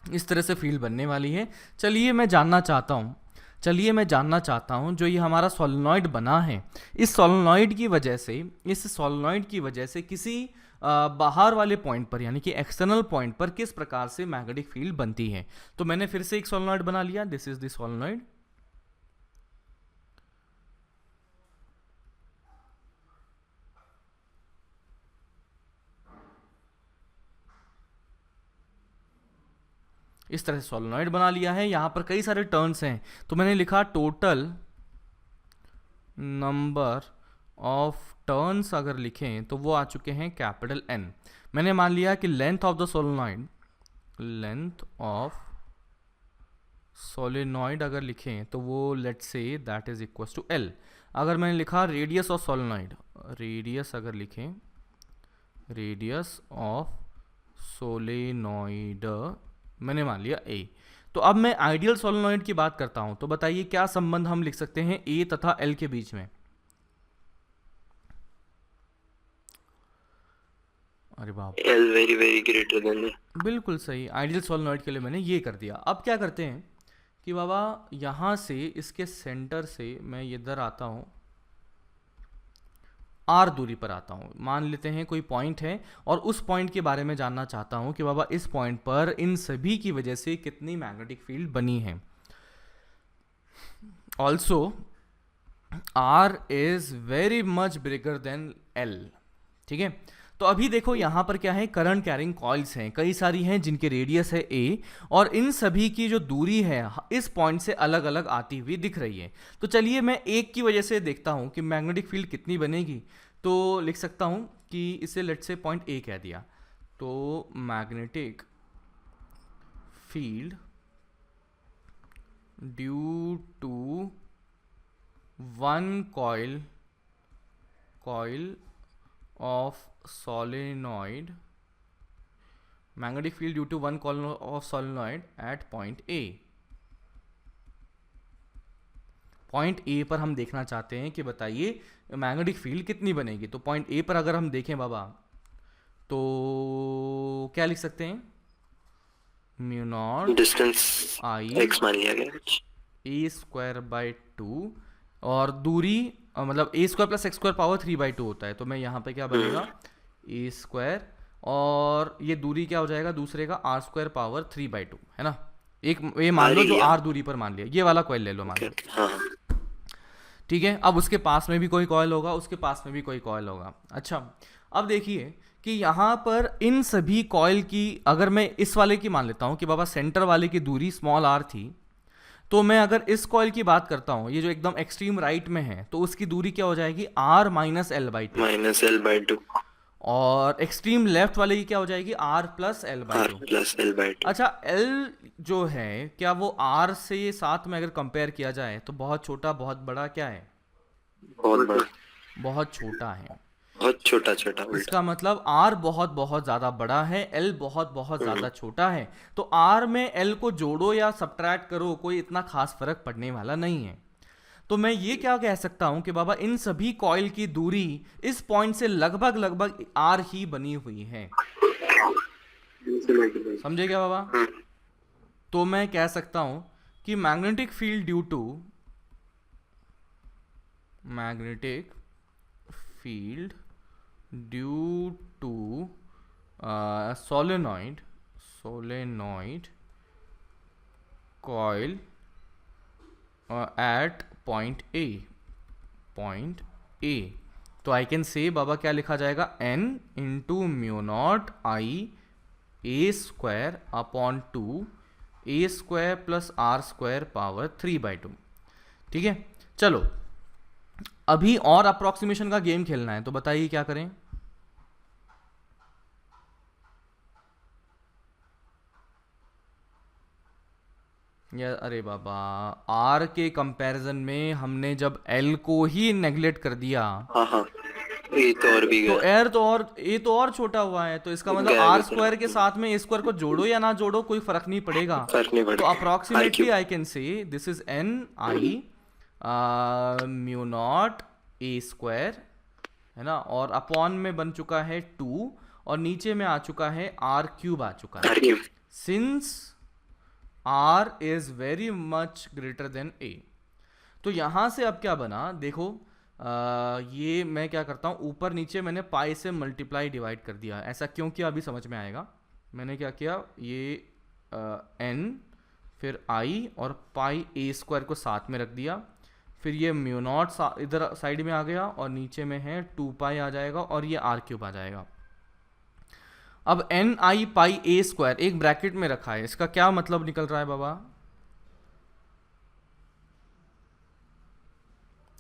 इस तरह से फील्ड बनने वाली है। चलिए मैं जानना चाहता हूँ जो ये हमारा सोलेनॉइड बना है, इस सोलेनॉइड की वजह से किसी बाहर वाले पॉइंट पर यानी कि एक्सटर्नल पॉइंट पर किस प्रकार से मैग्नेटिक फील्ड बनती है। तो मैंने फिर से एक सोलेनॉइड बना लिया, दिस इज द सोलेनॉइड। इस तरह से सोलेनॉइड बना लिया है। यहां पर कई सारे टर्न्स हैं तो मैंने लिखा टोटल नंबर ऑफ टर्न्स अगर लिखें तो वो आ चुके हैं कैपिटल N। मैंने मान लिया कि लेंथ ऑफ सोलेनॉइड अगर लिखें तो वो let's say that is equal to L। अगर मैंने लिखा radius of solenoid, radius of solenoid मैंने मान लिया A। तो अब मैं आइडियल सोलेनॉइड की बात करता हूं तो बताइए क्या संबंध हम लिख सकते हैं A तथा L के बीच में? अरे बाप, L very very greater than A। बिल्कुल सही, आइडियल सोलेनॉइड के लिए मैंने ये कर दिया। अब क्या करते हैं कि बाबा यहाँ से इसके सेंटर से मैं इधर आता हूँ, R दूरी पर आता हूँ। मान लेते हैं कोई पॉइंट है और उस पॉइंट के बारे में जानना चाहता हूँ कि बाबा इस पॉइंट पर इन सभी की वजह से कितनी मैग्नेटिक फील्ड बनी है। Also R is very much bigger than L। ठीक है, तो अभी देखो यहाँ पर क्या है, करंट कैरिंग कॉइल्स हैं, कई सारी हैं जिनके रेडियस है A और इन सभी की जो दूरी है इस पॉइंट से अलग अलग आती हुई दिख रही है। तो चलिए मैं एक की वजह से देखता हूँ कि मैग्नेटिक फील्ड कितनी बनेगी। तो लिख सकता हूँ कि इसे लेट्स से पॉइंट A कह दिया, तो magnetic field due to one coil of solenoid, magnetic field due to one coil of solenoid at point A। Point A पर हम देखना चाहते हैं कि बताइए मैग्नेटिक फील्ड कितनी बनेगी। तो पॉइंट A पर अगर हम देखें बाबा तो क्या लिख सकते हैं, म्यू नॉट डिस्टेंस आई x मान लिया गया A स्क्वायर बाई 2 और दूरी मतलब A square plus x square power 3/2 होता है। तो मैं यहाँ पे क्या बनेगा A स्क्वायर और ये दूरी क्या हो जाएगा दूसरे का R स्क्वायर पावर 3/2 है ना। एक ये मान लो जो R दूरी पर मान लिया, ये वाला कॉइल ले लो मान लो। ठीक है, अब उसके पास में भी कोई कॉइल होगा, उसके पास में भी कोई कॉइल होगा। अच्छा, अब देखिए कि यहाँ पर इन सभी कॉइल की अगर मैं इस वाले की मान लेता हूँ कि बाबा सेंटर वाले की दूरी स्मॉल r थी, तो मैं अगर इस कॉइल की बात करता हूँ ये जो एकदम एक्सट्रीम राइट में है तो उसकी दूरी क्या हो जाएगी R माइनस L/2 और एक्सट्रीम लेफ्ट वाले की क्या हो जाएगी R प्लस L/2। अच्छा, L जो है क्या वो R से साथ में अगर कंपेयर किया जाए तो बहुत छोटा बहुत बड़ा क्या है, बहुत छोटा है। बहुत छोटा छोटा उल्टा। इसका मतलब R बहुत बहुत ज़्यादा बड़ा है, L बहुत बहुत ज़्यादा छोटा है। तो R में L को जोड़ो या सब्ट्रैक्ट करो, कोई इतना खास फर्क पड़ने वाला नहीं है। तो मैं ये क्या कह सकता हूं कि बाबा इन सभी कॉइल की दूरी इस पॉइंट से लगभग लगभग R ही बनी हुई है। समझे क्या बाबा? तो मैं कह सकता हूं कि magnetic field due to solenoid coil at point A, तो आई कैन से बाबा क्या लिखा जाएगा, n into mu naught I A square upon 2 A square plus R square power 3/2। ठीक है, चलो अभी और अप्रोक्सीमेशन का गेम खेलना है, तो बताइए क्या करें। या अरे बाबा, R के कंपैरिजन में हमने जब L को ही नेग्लेक्ट कर दिया, हाँ हाँ, ये तो और भी तो गया। एयर तो और ये तो और छोटा हुआ है। तो इसका मतलब गया R भी स्क्वायर के साथ में ए स्क्वायर को जोड़ो या ना जोड़ो कोई फर्क नहीं पड़ेगा। फर्क नहीं तो पड़ेगा। अप्रोक्सीमेटली आई कैन से this is n i mu not a square, है ना, और अपॉन में बन चुका है 2 और नीचे में आ चुका है r क्यूब आ चुका है। Cube. Since r is very much greater than a, तो यहां से अब क्या बना देखो, ये मैं क्या करता हूँ, ऊपर नीचे मैंने पाई से मल्टीप्लाई डिवाइड कर दिया। ऐसा क्यों किया अभी समझ में आएगा। मैंने क्या किया, ये n फिर i और पाई ए स्क्वायर को साथ में रख दिया, फिर ये म्यू नॉट इधर साइड में आ गया और नीचे में है 2 पाई आ जाएगा और ये r क्यूब आ जाएगा। अब n i pi a square एक ब्रैकेट में रखा है, इसका क्या मतलब निकल रहा है बाबा,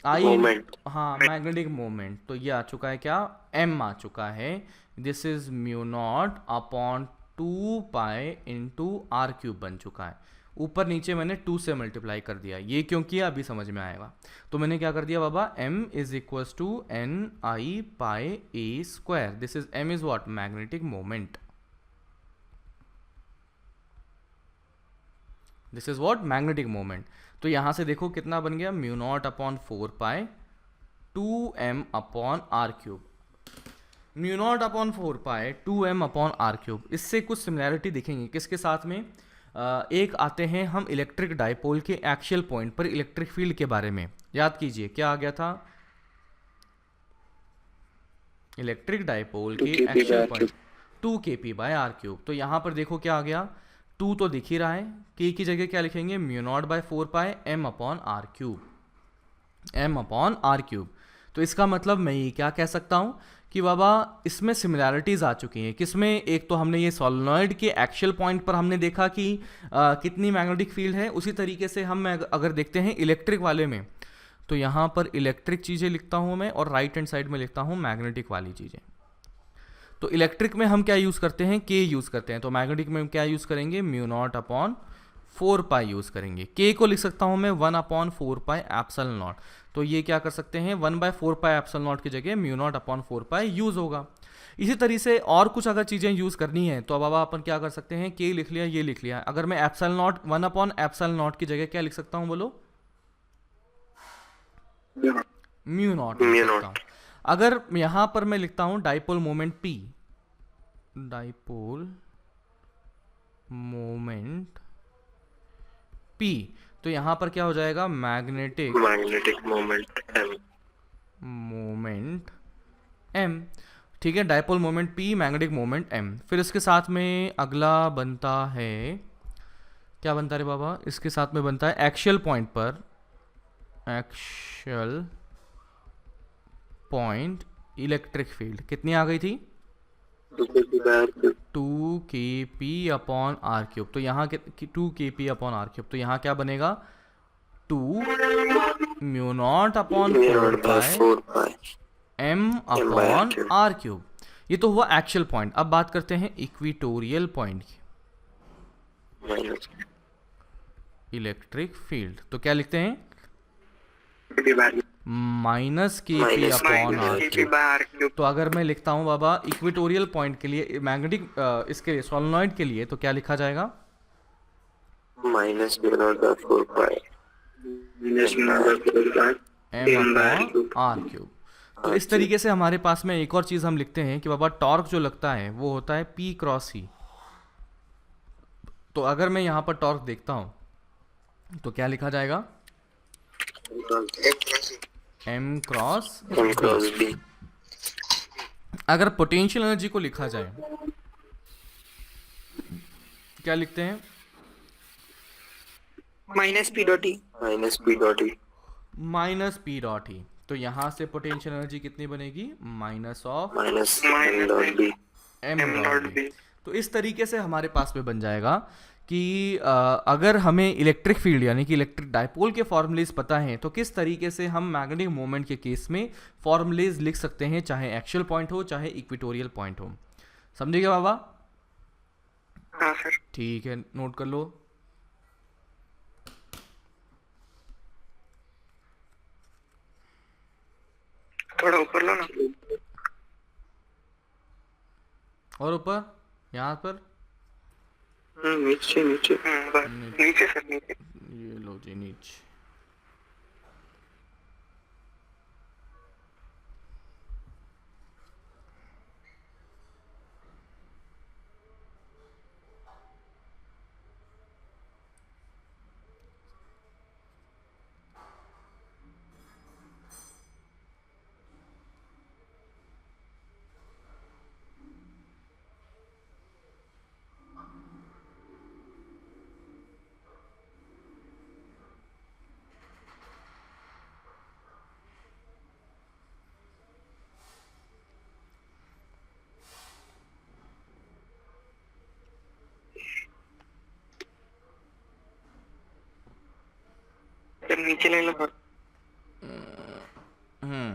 मोमेंट। हाँ, मैग्नेटिक मोमेंट। तो ये आ चुका है क्या, m आ चुका है। This is mu naught upon 2 pi into R cube बन चुका है। ऊपर नीचे मैंने 2 से मल्टीप्लाई कर दिया। ये क्यों किया अभी समझ में आएगा। तो मैंने क्या कर दिया बाबा, m is equal to n i pi a square. This is m is what, magnetic moment. This is what, magnetic moment. तो यहां से देखो कितना बन गया, mu naught upon 4 pi 2m upon r cube. Mu naught upon 4 pi 2m upon r cube. इससे कुछ similarity दिखेंगी किसके साथ में, एक आते हैं हम इलेक्ट्रिक डाइपोल के एक्सियल पॉइंट पर इलेक्ट्रिक फील्ड के बारे में। याद कीजिए क्या आ गया था, इलेक्ट्रिक डाइपोल के axial point 2 kp by r cube. तो यहां पर देखो क्या आ गया, 2 तो दिख ही रहा है, k की जगह क्या लिखेंगे, mu naught by 4 pi m upon r cube, m upon r cube. तो इसका मतलब मैं ये क्या कह सकता हूं कि बाबा इसमें सिमिलैरिटीज आ चुकी हैं। किसमें, एक तो हमने ये सोलेनॉइड के एक्सियल पॉइंट पर हमने देखा कि कितनी मैग्नेटिक फील्ड है, उसी तरीके से हम अगर देखते हैं इलेक्ट्रिक वाले में, तो यहाँ पर इलेक्ट्रिक चीज़ें लिखता हूँ मैं और राइट हैंड साइड में लिखता हूँ मैग्नेटिक वाली चीज़ें। तो इलेक्ट्रिक में हम क्या यूज़ करते हैं, के यूज़ करते हैं। तो मैग्नेटिक में क्या यूज़ करेंगे, म्यू नॉट अपॉन 4 पाई यूज़ करेंगे। के को लिख सकता हूँ मैं 1 अपॉन 4 पाई एप्सिलॉन नॉट। तो ये क्या कर सकते हैं, 1/4 पाई एप्सिलॉन नॉट की जगह म्यू नॉट अपॉन 4 पाई यूज़ होगा। इसी तरीके से और कुछ अगर चीज़ें यूज़ करनी है तो अब अपन क्या कर सकते हैं, के लिख लिया, ये लिख लिया। अगर मैं epsilon not 1 upon epsilon not की जगह क्या लिख सकता हूँ, बोलो, म्यू नॉट लिख सकता हूँ। अगर यहाँ पर मैं लिखता हूँ dipole moment P, dipole moment P, तो यहां पर क्या हो जाएगा, मैग्नेटिक मोमेंट M। ठीक है, dipole moment P, magnetic moment M। फिर इसके साथ में अगला बनता है, क्या बनता है रे बाबा, इसके साथ में बनता है एक्सियल पॉइंट पर, एक्सियल पॉइंट इलेक्ट्रिक फील्ड कितनी आ गई थी, 2 kp अपॉन आर क्यूब। तो यहाँ 2 kp अपॉन आर क्यूब, तो यहाँ क्या बनेगा, 2 mu naught upon 4 pi m upon r cube. ये तो हुआ एक्सियल पॉइंट। अब बात करते हैं इक्वेटोरियल पॉइंट की, इलेक्ट्रिक फील्ड। तो क्या लिखते हैं, minus k p minus upon r k p cube. By r cube. तो अगर मैं लिखता हूँ बाबा इक्वेटोरियल पॉइंट के लिए मैग्नेटिक इसके लिए सोलेनॉइड के लिए, तो क्या लिखा जाएगा? Minus mu naught by 4 pi m upon r cube. तो इस तरीके से हमारे पास में एक और चीज़ हम लिखते हैं कि बाबा टॉर्क जो लगता है वो होता है P क्रॉस ई। तो अगर मैं यहाँ पर टॉर्क देखता हूँ तो क्या लिखा जाएगा? M cross b. अगर पोटेंशियल एनर्जी को लिखा जाए क्या लिखते हैं? Minus p dot e. Minus p dot e. Minus p dot e. तो यहाँ से पोटेंशियल एनर्जी कितनी बनेगी? Minus of minus m dot b. M dot b. तो इस तरीके से हमारे पास में बन जाएगा कि अगर हमें इलेक्ट्रिक फील्ड यानी कि इलेक्ट्रिक डायपोल के फॉर्मूलेज पता हैं तो किस तरीके से हम मैग्नेटिक मोमेंट के केस में फॉर्मूलेज लिख सकते हैं, चाहे एक्सियल पॉइंट हो चाहे इक्वेटोरियल पॉइंट हो। समझे क्या बाबा? हाँ सर। ठीक है, नोट कर लो। थोड़ा ऊपर लो ना। और ऊपर यहाँ पर नीचे नीचे। बस नीचे सर, नीचे। ये लो जी नीचे। सर नीचे ले लो। हम्म।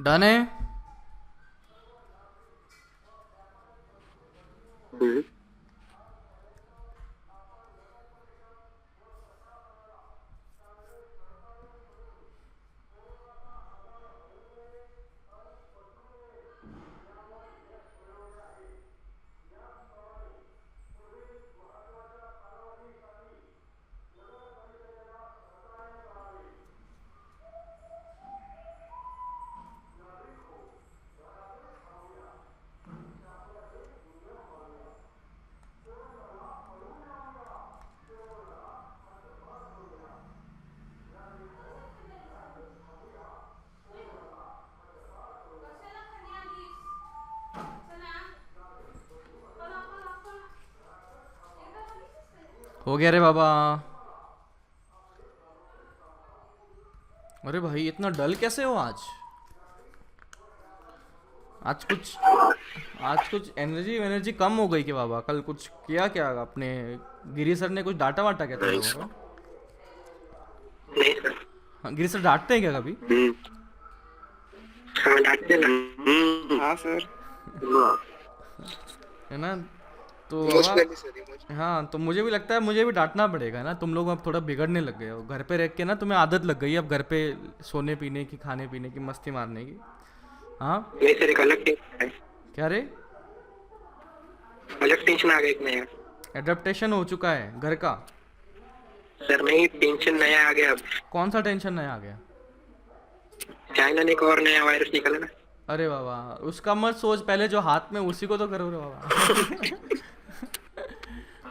डन है? हो गया रे बाबा। अरे भाई इतना डल कैसे हो आज? आज कुछ एनर्जी कम हो गई कि बाबा? कल कुछ किया क्या अपने? गिरी सर ने कुछ डांटा वाटा क्या तुम लोगों को? नहीं सर। हाँ, गिरी सर डांटते हैं क्या कभी? हाँ डांटते ना। हाँ सर। है ना? तो बाबा, हाँ तो मुझे भी लगता है मुझे भी डांटना पड़ेगा ना। तुम लोग अब थोड़ा बिगड़ने लग गए हो घर पे रह के ना, तुम्हें आदत लग गई है अब घर पे सोने पीने की, खाने पीने की, मस्ती मारने की। हाँ नहीं सर, एक अलग टेंशन है। क्या रे? अलग टेंशन आ गया एक नया। एडेप्टेशन हो चुका है घर का? सर नहीं, टेंशन नया आ गया अब। कौन सा टेंशन नया आ गया? चाइना ने एक और नया वायरस निकाला ना। अरे बाबा, उसका मत सोच, पहले जो हाथ में उसी को तो करो रे बाबा।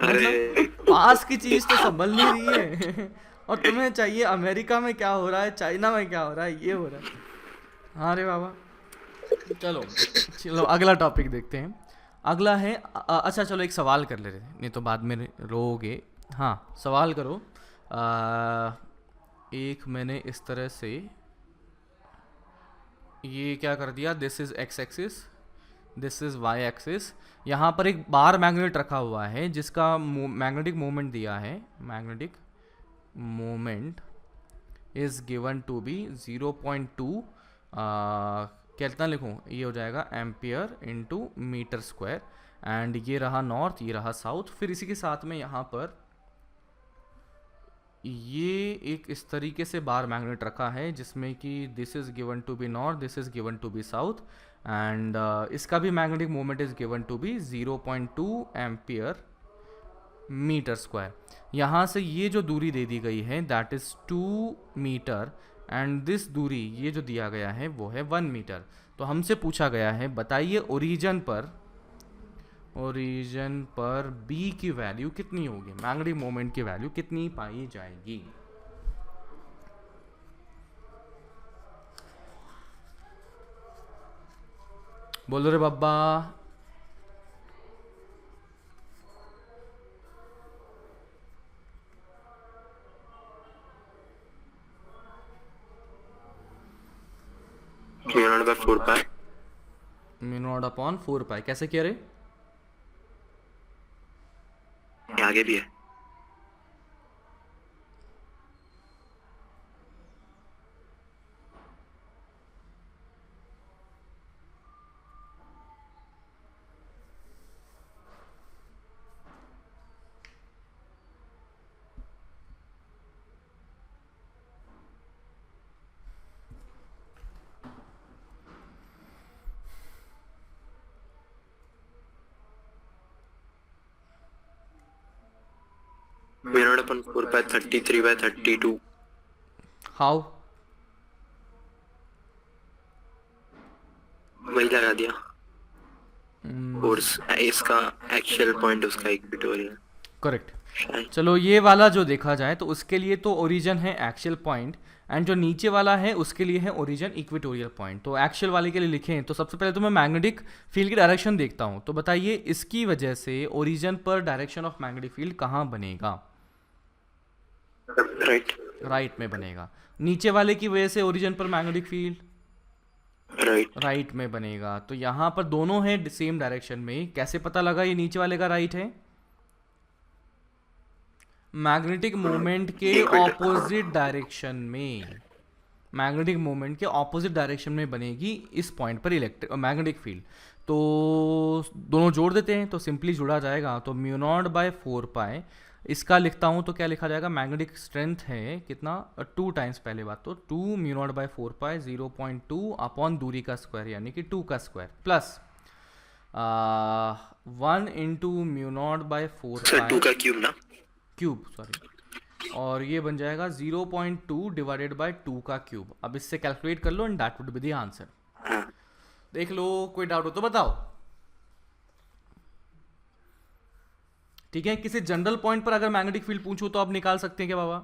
मतलब पास की चीज तो संभल नहीं रही है और तुम्हें चाहिए अमेरिका में क्या हो रहा है, चाइना में क्या हो रहा है, ये हो रहा है। हाँ रे बाबा, चलो चलो अगला टॉपिक देखते हैं। अगला है अच्छा चलो एक सवाल कर ले रहे हैं, नहीं तो बाद में रोगे। हाँ सवाल करो। एक मैंने इस तरह से ये क्या कर दिया, this is x axis, this is y axis. यहाँ पर एक बार मैग्नेट रखा हुआ है जिसका मैग्नेटिक मोमेंट दिया है, magnetic moment is given to be 0.2 कितना लिखूँ, ये हो जाएगा ampere into metre square. And ये रहा नॉर्थ, ये रहा साउथ। फिर इसी के साथ में यहाँ पर ये एक इस तरीके से बार मैग्नेट रखा है जिसमें कि this is given to be north, this is given to be south. And इसका भी magnetic moment is given to be 0.2 ampere metre square. यहाँ से ये जो दूरी दे दी गई है that is 2 metre and this दूरी ये जो दिया गया है वो है 1 मीटर। तो हमसे पूछा गया है बताइए ओरिजिन पर बी की वैल्यू कितनी होगी, मैग्नेटिक मोमेंट की वैल्यू कितनी पाई जाएगी। बोलो रे बाबा। म्यू नॉट अपॉन 4 पाई कैसे किया रे? आगे भी है। Mu naught upon 4 pi 33/32। How? वही लगा दिया। और इसका एक्चुअल पॉइंट उसका इक्वेटोरियल। करेक्ट। चलो ये वाला जो देखा जाए तो उसके लिए तो ओरिजिन है एक्चुअल पॉइंट एंड जो नीचे वाला है उसके लिए है ओरिजिन इक्वेटोरियल पॉइंट। तो एक्चुअल वाले के लिए लिखें तो सबसे पहले तो मैं मैग्नेटिक फील्ड की डायरेक्शन देखता हूँ। तो बताइए इसकी वजह से ओरिजिन पर डायरेक्शन ऑफ मैग्नेटिक फील्ड कहाँ बनेगा? राइट। राइट में बनेगा। नीचे वाले की वजह से ओरिजिन पर मैग्नेटिक फील्ड राइट में बनेगा। तो यहाँ पर दोनों है सेम डायरेक्शन में। कैसे पता लगा ये नीचे वाले का राइट है? मैग्नेटिक मोमेंट के ऑपोजिट डायरेक्शन में, मैग्नेटिक मोमेंट के ऑपोजिट डायरेक्शन में बनेगी इस पॉइंट पर इलेक्ट्रिक मैग्नेटिक फील्ड। तो दोनों जोड़ देते हैं तो सिंपली जुड़ा जाएगा। तो म्यू नॉट बाय 4 पाई इसका लिखता हूँ तो क्या लिखा जाएगा, मैग्नेटिक स्ट्रेंथ है कितना 2 टाइम्स, पहले बात तो 2 mu naught by 4 pi 0.2 upon दूरी का स्क्वायर यानी कि 2 का square plus 1 into mu naught by 4 pi 2 का क्यूब सॉरी, और ये बन जाएगा 0.2 डिवाइडेड बाय 2 का क्यूब। अब इससे कैलकुलेट कर लो and that would be the answer. देख लो, कोई डाउट हो तो बताओ। ठीक है, किसी जनरल पॉइंट पर अगर मैग्नेटिक फील्ड पूछूं तो आप निकाल सकते हैं क्या बाबा,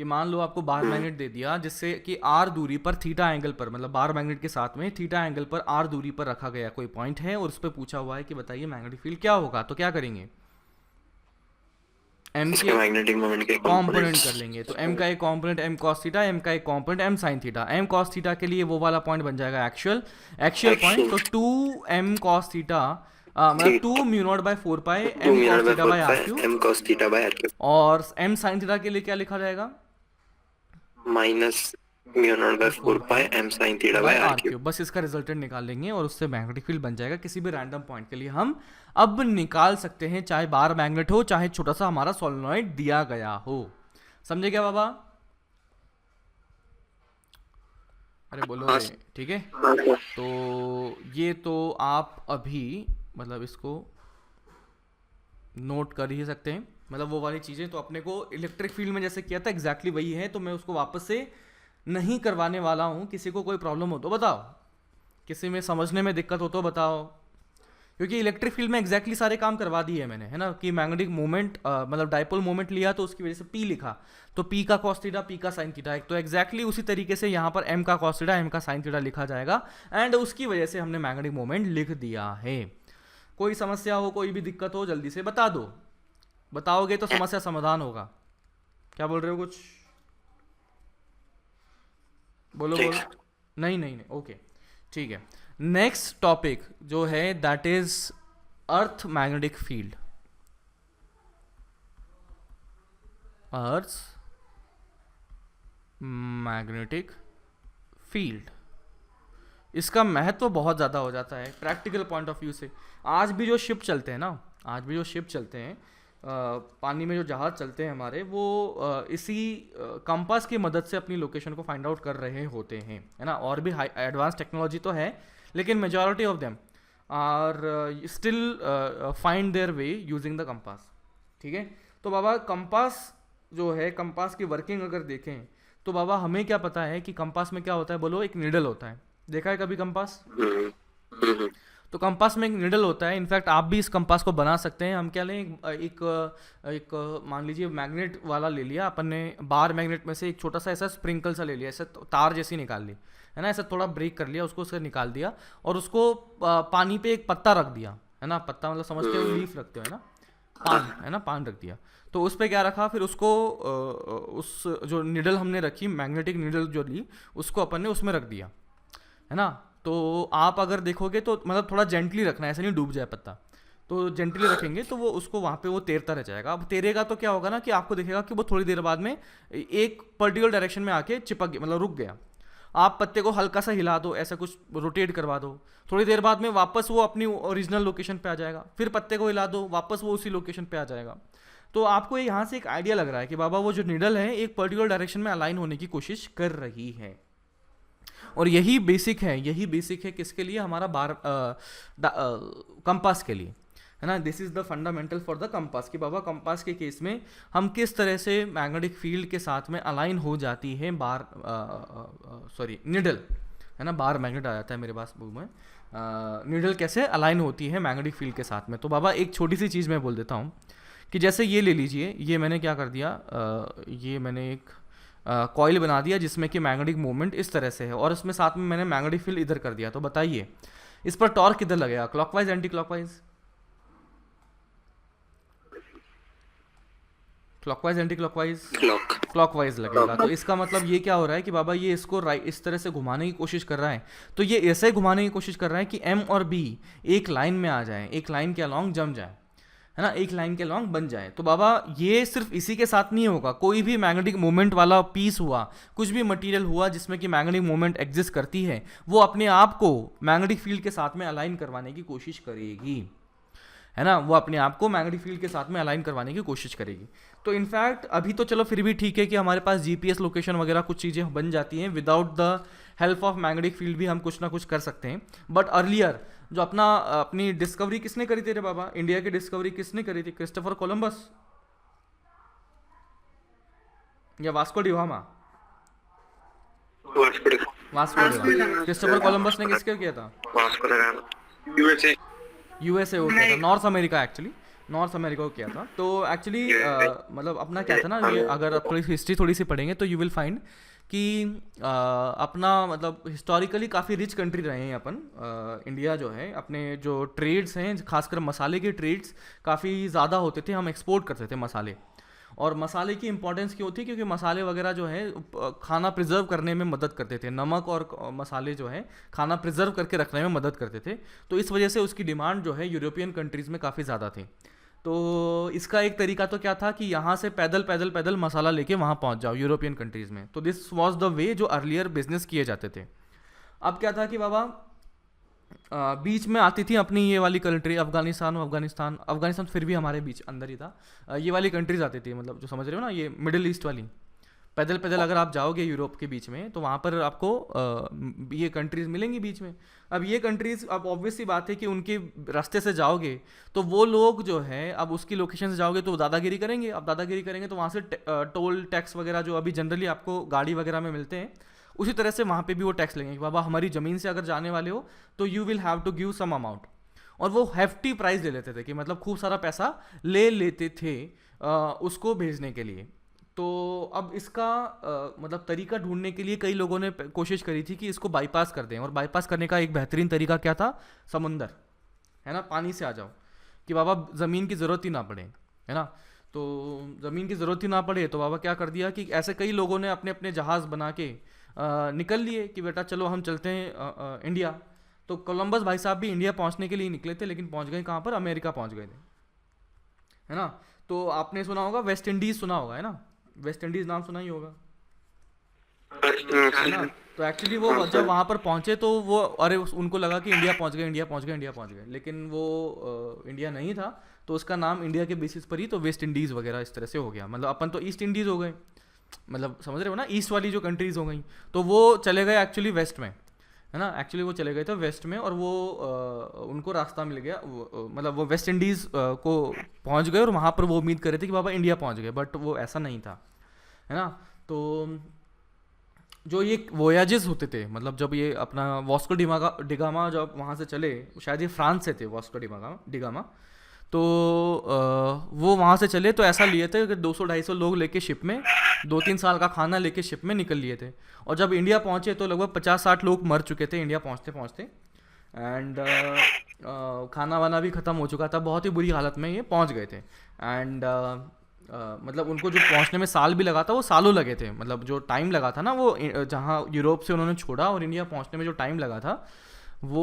कि मान लो आपको बार मैग्नेट दे दिया जिससे कि आर दूरी पर थीटा एंगल पर, मतलब बार मैग्नेट के साथ में थीटा एंगल पर आर दूरी पर रखा गया कोई पॉइंट है और उस पर पूछा हुआ है कि बताइए मैग्नेटिक फील्ड क्या होगा। तो क्या करेंगे, एम के मैग्नेटिक मोमेंट के कॉम्पोनेंट कर लेंगे। तो एम का एक component m cos theta, m का एक component m sine theta. M cos theta के लिए वो वाला पॉइंट बन जाएगा एक्चुअल पॉइंट। तो 2 एम कॉस थीटा मतलब 2 mu naught by 4 pi m cos theta by r cube. M cos theta by r cube और एम साइन थीटा के लिए क्या लिखा जाएगा, minus mu naught by 4 pi m sine theta by r cube. बस इसका resultant निकाल लेंगे और उससे मैग्नेटिक फील्ड बन जाएगा किसी भी रैंडम पॉइंट के लिए। हम अब निकाल सकते हैं चाहे बार मैग्नेट हो चाहे छोटा सा हमारा सोलेनॉइड दिया गया हो। समझे क्या बाबा? अरे बोलो ठीक है। तो ये तो आप अभी मतलब इसको नोट कर ही सकते हैं, मतलब वो वाली चीज़ें तो अपने को इलेक्ट्रिक फील्ड में जैसे किया था एग्जैक्टली वही है। तो मैं उसको वापस से नहीं करवाने वाला हूँ, किसी को कोई प्रॉब्लम हो तो बताओ, किसी में समझने में दिक्कत हो तो बताओ, क्योंकि इलेक्ट्रिक फील्ड में एग्जैक्टली सारे काम करवा दिए मैंने, है ना, कि मैग्नेटिक मोमेंट मतलब डाइपोल मोमेंट लिया तो उसकी वजह से पी लिखा, तो पी का कॉस थीटा, पी का साइन थीटा, तो एग्जैक्टली उसी तरीके से यहाँ पर एम का कॉस थीटा, एम का साइन थीटा लिखा जाएगा, एंड उसकी वजह से हमने मैग्नेटिक मोमेंट लिख दिया है। कोई समस्या हो, कोई भी दिक्कत हो, जल्दी से बता दो, बताओगे तो समस्या समाधान होगा। क्या बोल रहे हो, कुछ बोलो बोलो। नहीं नहीं नहीं, ओके ठीक है। नेक्स्ट टॉपिक जो है that is earth magnetic field. Earth magnetic field, इसका महत्व बहुत ज़्यादा हो जाता है प्रैक्टिकल पॉइंट ऑफ व्यू से। आज भी जो शिप चलते हैं ना, आज भी जो शिप चलते हैं, पानी में जो जहाज़ चलते हैं हमारे, वो इसी कंपास की मदद से अपनी लोकेशन को फाइंड आउट कर रहे होते हैं, है ना। और भी हाई एडवांस टेक्नोलॉजी तो है, लेकिन majority of them are still find their way using the compass, ठीक है। तो बाबा कंपास जो है, कंपास की वर्किंग अगर देखें तो बाबा हमें क्या पता है कि कंपास में क्या होता है, बोलो, एक नीडल होता है। देखा है कभी कंपास? तो कंपास में एक निडल होता है। इनफैक्ट आप भी इस कंपास को बना सकते हैं। हम क्या लें, एक मान लीजिए मैग्नेट वाला ले लिया अपन ने, बार मैग्नेट में से एक छोटा सा ऐसा स्प्रिंकल सा ले लिया, ऐसा तार जैसी निकाल ली, है ना, ऐसा थोड़ा ब्रेक कर लिया उसको, उससे निकाल दिया, और उसको पानी पे एक पत्ता रख दिया, है ना, पत्ता मतलब समझते हो, लीफ रखते हो, है ना, पान, है ना, पान रख दिया। तो उस पर क्या रखा, फिर उसको उस जो निडल हमने रखी, मैग्नेटिक निडल जो ली, उसको अपन ने उसमें रख दिया, है ना। तो आप अगर देखोगे तो मतलब थोड़ा जेंटली रखना है, ऐसा नहीं डूब जाए पत्ता, तो जेंटली रखेंगे तो वो उसको वहाँ पे वो तैरता रह जाएगा। अब तैरेगा तो क्या होगा ना कि आपको दिखेगा कि वो थोड़ी देर बाद में एक पर्टिकुलर डायरेक्शन में आके चिपक गया, मतलब रुक गया। आप पत्ते को हल्का सा हिला दो, ऐसा कुछ रोटेट करवा दो, थोड़ी देर बाद में वापस वो अपनी ओरिजिनल लोकेशन पे आ जाएगा। फिर पत्ते को हिला दो, वापस वो उसी लोकेशन पे आ जाएगा। तो आपको यहाँ से एक आइडिया लग रहा है कि बाबा वो जो निडल है एक पर्टिकुलर डायरेक्शन में अलाइन होने की कोशिश कर रही है। और यही बेसिक है, यही बेसिक है किसके लिए, हमारा कंपास के लिए, है ना। This is the fundamental for the compass, कि बाबा कंपास के केस में हम किस तरह से मैग्नेटिक फील्ड के साथ में अलाइन हो जाती है निडल, है ना, बार मैग्नेट आ जाता है मेरे पास बुक में, निडल कैसे अलाइन होती है मैग्नेटिक फील्ड के साथ में। तो बाबा एक छोटी सी चीज़ मैं बोल देता हूँ कि जैसे ये ले लीजिए, ये मैंने क्या कर दिया, ये मैंने एक कॉइल बना दिया जिसमें कि मैग्नेटिक मूवमेंट इस तरह से है, और इसमें साथ में मैंने मैग्नेटिक फील्ड इधर कर दिया। तो बताइए इस पर टॉर्क किधर लगेगा, clockwise anti clockwise? Clockwise anti clockwise? Clockwise लगेगा। तो इसका मतलब ये क्या हो रहा है कि बाबा ये इसको राइट इस तरह से घुमाने की कोशिश कर रहा है, तो ये ऐसे घुमाने की कोशिश कर रहा है कि एम और बी एक लाइन में आ जाए, एक लाइन के अलॉन्ग जम जाए, है ना, एक लाइन के लॉन्ग बन जाए। तो बाबा ये सिर्फ इसी के साथ नहीं होगा, कोई भी मैग्नेटिक मोमेंट वाला पीस हुआ, कुछ भी मटेरियल हुआ जिसमें कि मैग्नेटिक मोमेंट एग्जिस्ट करती है, वो अपने आप को मैग्नेटिक फील्ड के साथ में अलाइन करवाने की कोशिश करेगी, है ना, वो अपने आप को मैग्नेटिक फील्ड के साथ में अलाइन करवाने की कोशिश करेगी। तो इनफैक्ट अभी तो चलो फिर भी ठीक है कि हमारे पास जीपीएस लोकेशन वगैरह कुछ चीज़ें बन जाती हैं, without the help of magnetic field भी हम कुछ ना कुछ कर सकते हैं। बट अर्लियर जो अपनी डिस्कवरी किसने करी थी रे बाबा, इंडिया की डिस्कवरी किसने करी थी? क्रिस्टोफर कोलंबस या Vasco da Gama? Vasco da Gama. Christopher Columbus ने किसके किया था? यूएसए को किया था, north America, actually north America को किया था। तो एक्चुअली मतलब अपना क्या था ना, ये अगर आप थोड़ी हिस्ट्री थोड़ी सी पढ़ेंगे तो यू विल फाइंड कि अपना मतलब हिस्टोरिकली काफ़ी रिच कंट्री रहे हैं अपन, इंडिया जो है। अपने जो ट्रेड्स हैं, खासकर मसाले के ट्रेड्स काफ़ी ज़्यादा होते थे, हम एक्सपोर्ट करते थे मसाले। और मसाले की इंपॉर्टेंस क्यों थी? क्योंकि मसाले वगैरह जो है खाना प्रिजर्व करने में मदद करते थे, नमक और मसाले जो है खाना प्रिजर्व करके रखने में मदद करते थे। तो इस वजह से उसकी डिमांड जो है यूरोपियन कंट्रीज़ में काफ़ी ज़्यादा थी। तो इसका एक तरीका तो क्या था कि यहाँ से पैदल पैदल पैदल मसाला लेके वहाँ पहुँच जाओ यूरोपियन कंट्रीज़ में। तो दिस वाज द वे जो अर्लियर बिजनेस किए जाते थे। अब क्या था कि बाबा बीच में आती थी अपनी ये वाली कंट्री, अफगानिस्तान फिर भी हमारे बीच अंदर ही था। ये वाली कंट्रीज आती थी, मतलब जो समझ रहे हो ना, ये मिडिल ईस्ट वाली, पैदल पैदल अगर आप जाओगे यूरोप के बीच में तो वहाँ पर आपको ये कंट्रीज मिलेंगी बीच में। अब ये कंट्रीज, अब ऑब्वियस सी बात है कि उनके रास्ते से जाओगे तो वो लोग जो है, अब उसकी लोकेशन से जाओगे तो वो दादागिरी करेंगे। अब दादागिरी करेंगे तो वहाँ से टोल टैक्स वगैरह जो अभी जनरली आपको गाड़ी वगैरह में मिलते हैं, उसी तरह से वहाँ पे भी वो टैक्स लेंगे कि बाबा हमारी ज़मीन से अगर जाने वाले हो तो you will have to give some amount. और वो हेफ्टी प्राइस ले लेते थे कि मतलब खूब सारा पैसा ले लेते थे उसको भेजने के लिए। तो अब इसका मतलब तरीका ढूंढने के लिए कई लोगों ने कोशिश करी थी कि इसको बाईपास कर दें, और बाईपास करने का एक बेहतरीन तरीका क्या था? समुंदर, है ना, पानी से आ जाओ कि बाबा ज़मीन की ज़रूरत ही ना पड़े, है ना। तो ज़मीन की ज़रूरत ही ना पड़े तो बाबा क्या कर दिया कि ऐसे कई लोगों ने अपने अपने जहाज़ बना के निकल लिए कि बेटा चलो हम चलते हैं इंडिया। तो कोलंबस भाई साहब भी इंडिया पहुंचने के लिए निकले थे, लेकिन पहुंच गए कहाँ पर? अमेरिका पहुंच गए थे, है ना। तो आपने सुना होगा वेस्ट इंडीज़, सुना होगा, है ना, वेस्ट इंडीज़ नाम सुना ही होगा, है ना। तो एक्चुअली वो जब वहाँ पर पहुँचे तो वो अरे उनको लगा कि इंडिया पहुँच गए, इंडिया पहुँच गए, इंडिया पहुँच गए, लेकिन वो इंडिया नहीं था। तो उसका नाम इंडिया के बेसिस पर ही तो वेस्ट इंडीज़ वगैरह इस तरह से हो गया। मतलब अपन तो ईस्ट इंडीज़ हो गए, मतलब समझ रहे हो ना, ईस्ट वाली जो कंट्रीज़ हो गई, तो वो चले गए एक्चुअली वेस्ट में, है ना। एक्चुअली वो चले गए थे वेस्ट में, और वो उनको रास्ता मिल गया, मतलब वो वेस्ट इंडीज़ को पहुंच गए और वहाँ पर वो उम्मीद कर रहे थे कि बाबा इंडिया पहुंच गए, बट वो ऐसा नहीं था, है ना। तो जो ये वोयाजेस होते थे, मतलब जब ये अपना वास्को डिगामा जब वहाँ से चले, शायद ये फ्रांस से थे वास्को डिगामा, तो वो वहाँ से चले तो ऐसा लिए थे कि 200-250 लोग लेके शिप में, 2-3 साल का खाना लेके शिप में निकल लिए थे। और जब इंडिया पहुँचे तो लगभग 50-60 लोग मर चुके थे इंडिया पहुँचते पहुँचते, एंड खाना वाना भी ख़त्म हो चुका था, बहुत ही बुरी हालत में ये पहुँच गए थे। एंड मतलब उनको जो पहुँचने में साल भी लगा था, वो सालों लगे थे, मतलब जो टाइम लगा था ना, वो जहाँ यूरोप से उन्होंने छोड़ा और इंडिया पहुँचने में जो टाइम लगा था वो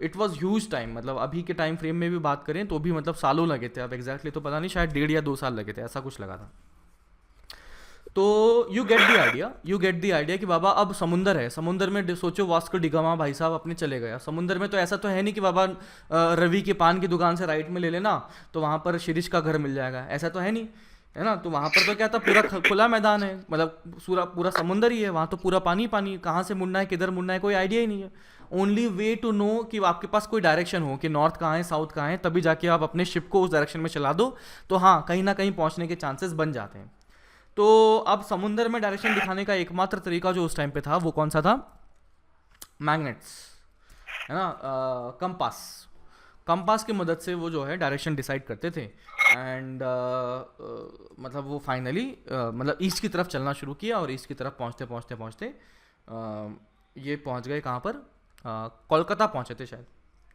इट वाज ह्यूज टाइम। मतलब अभी के टाइम फ्रेम में भी बात करें तो भी मतलब सालों लगे थे, अब एग्जैक्टली तो पता नहीं, शायद 1.5 या 2 साल लगे थे, ऐसा कुछ लगा था। तो यू गेट द आइडिया कि बाबा अब समुंदर है, समुंदर में सोचो वास्को डिगामा भाई साहब अपने चले गए समुंदर में। तो ऐसा तो है नहीं कि बाबा रवि के पान की दुकान से राइट में ले लेना तो वहाँ पर शिरीष का घर मिल जाएगा, ऐसा तो है नहीं, है ना। तो वहाँ पर तो क्या था, पूरा खुला मैदान है, मतलब पूरा समुंदर ही है, वहाँ तो पूरा पानी पानी, कहाँ से मुड़ना है किधर मुड़ना है कोई आइडिया ही नहीं है। ओनली वे टू नो कि आपके पास कोई डायरेक्शन हो कि नॉर्थ कहाँ है साउथ कहाँ है, तभी जाके आप अपने शिप को उस डायरेक्शन में चला दो तो हाँ कहीं ना कहीं पहुँचने के चांसेस बन जाते हैं। तो अब समुंदर में डायरेक्शन दिखाने का एकमात्र तरीका जो उस टाइम पे था वो कौन सा था? मैग्नेट्स, है ना, कंपास की मदद से वो जो है डायरेक्शन डिसाइड करते थे। एंड मतलब वो फाइनली मतलब ईस्ट की तरफ चलना शुरू किया, और ईस्ट की तरफ पहुँचते ये पहुँच गए कहाँ पर? कोलकाता पहुँचे थे शायद,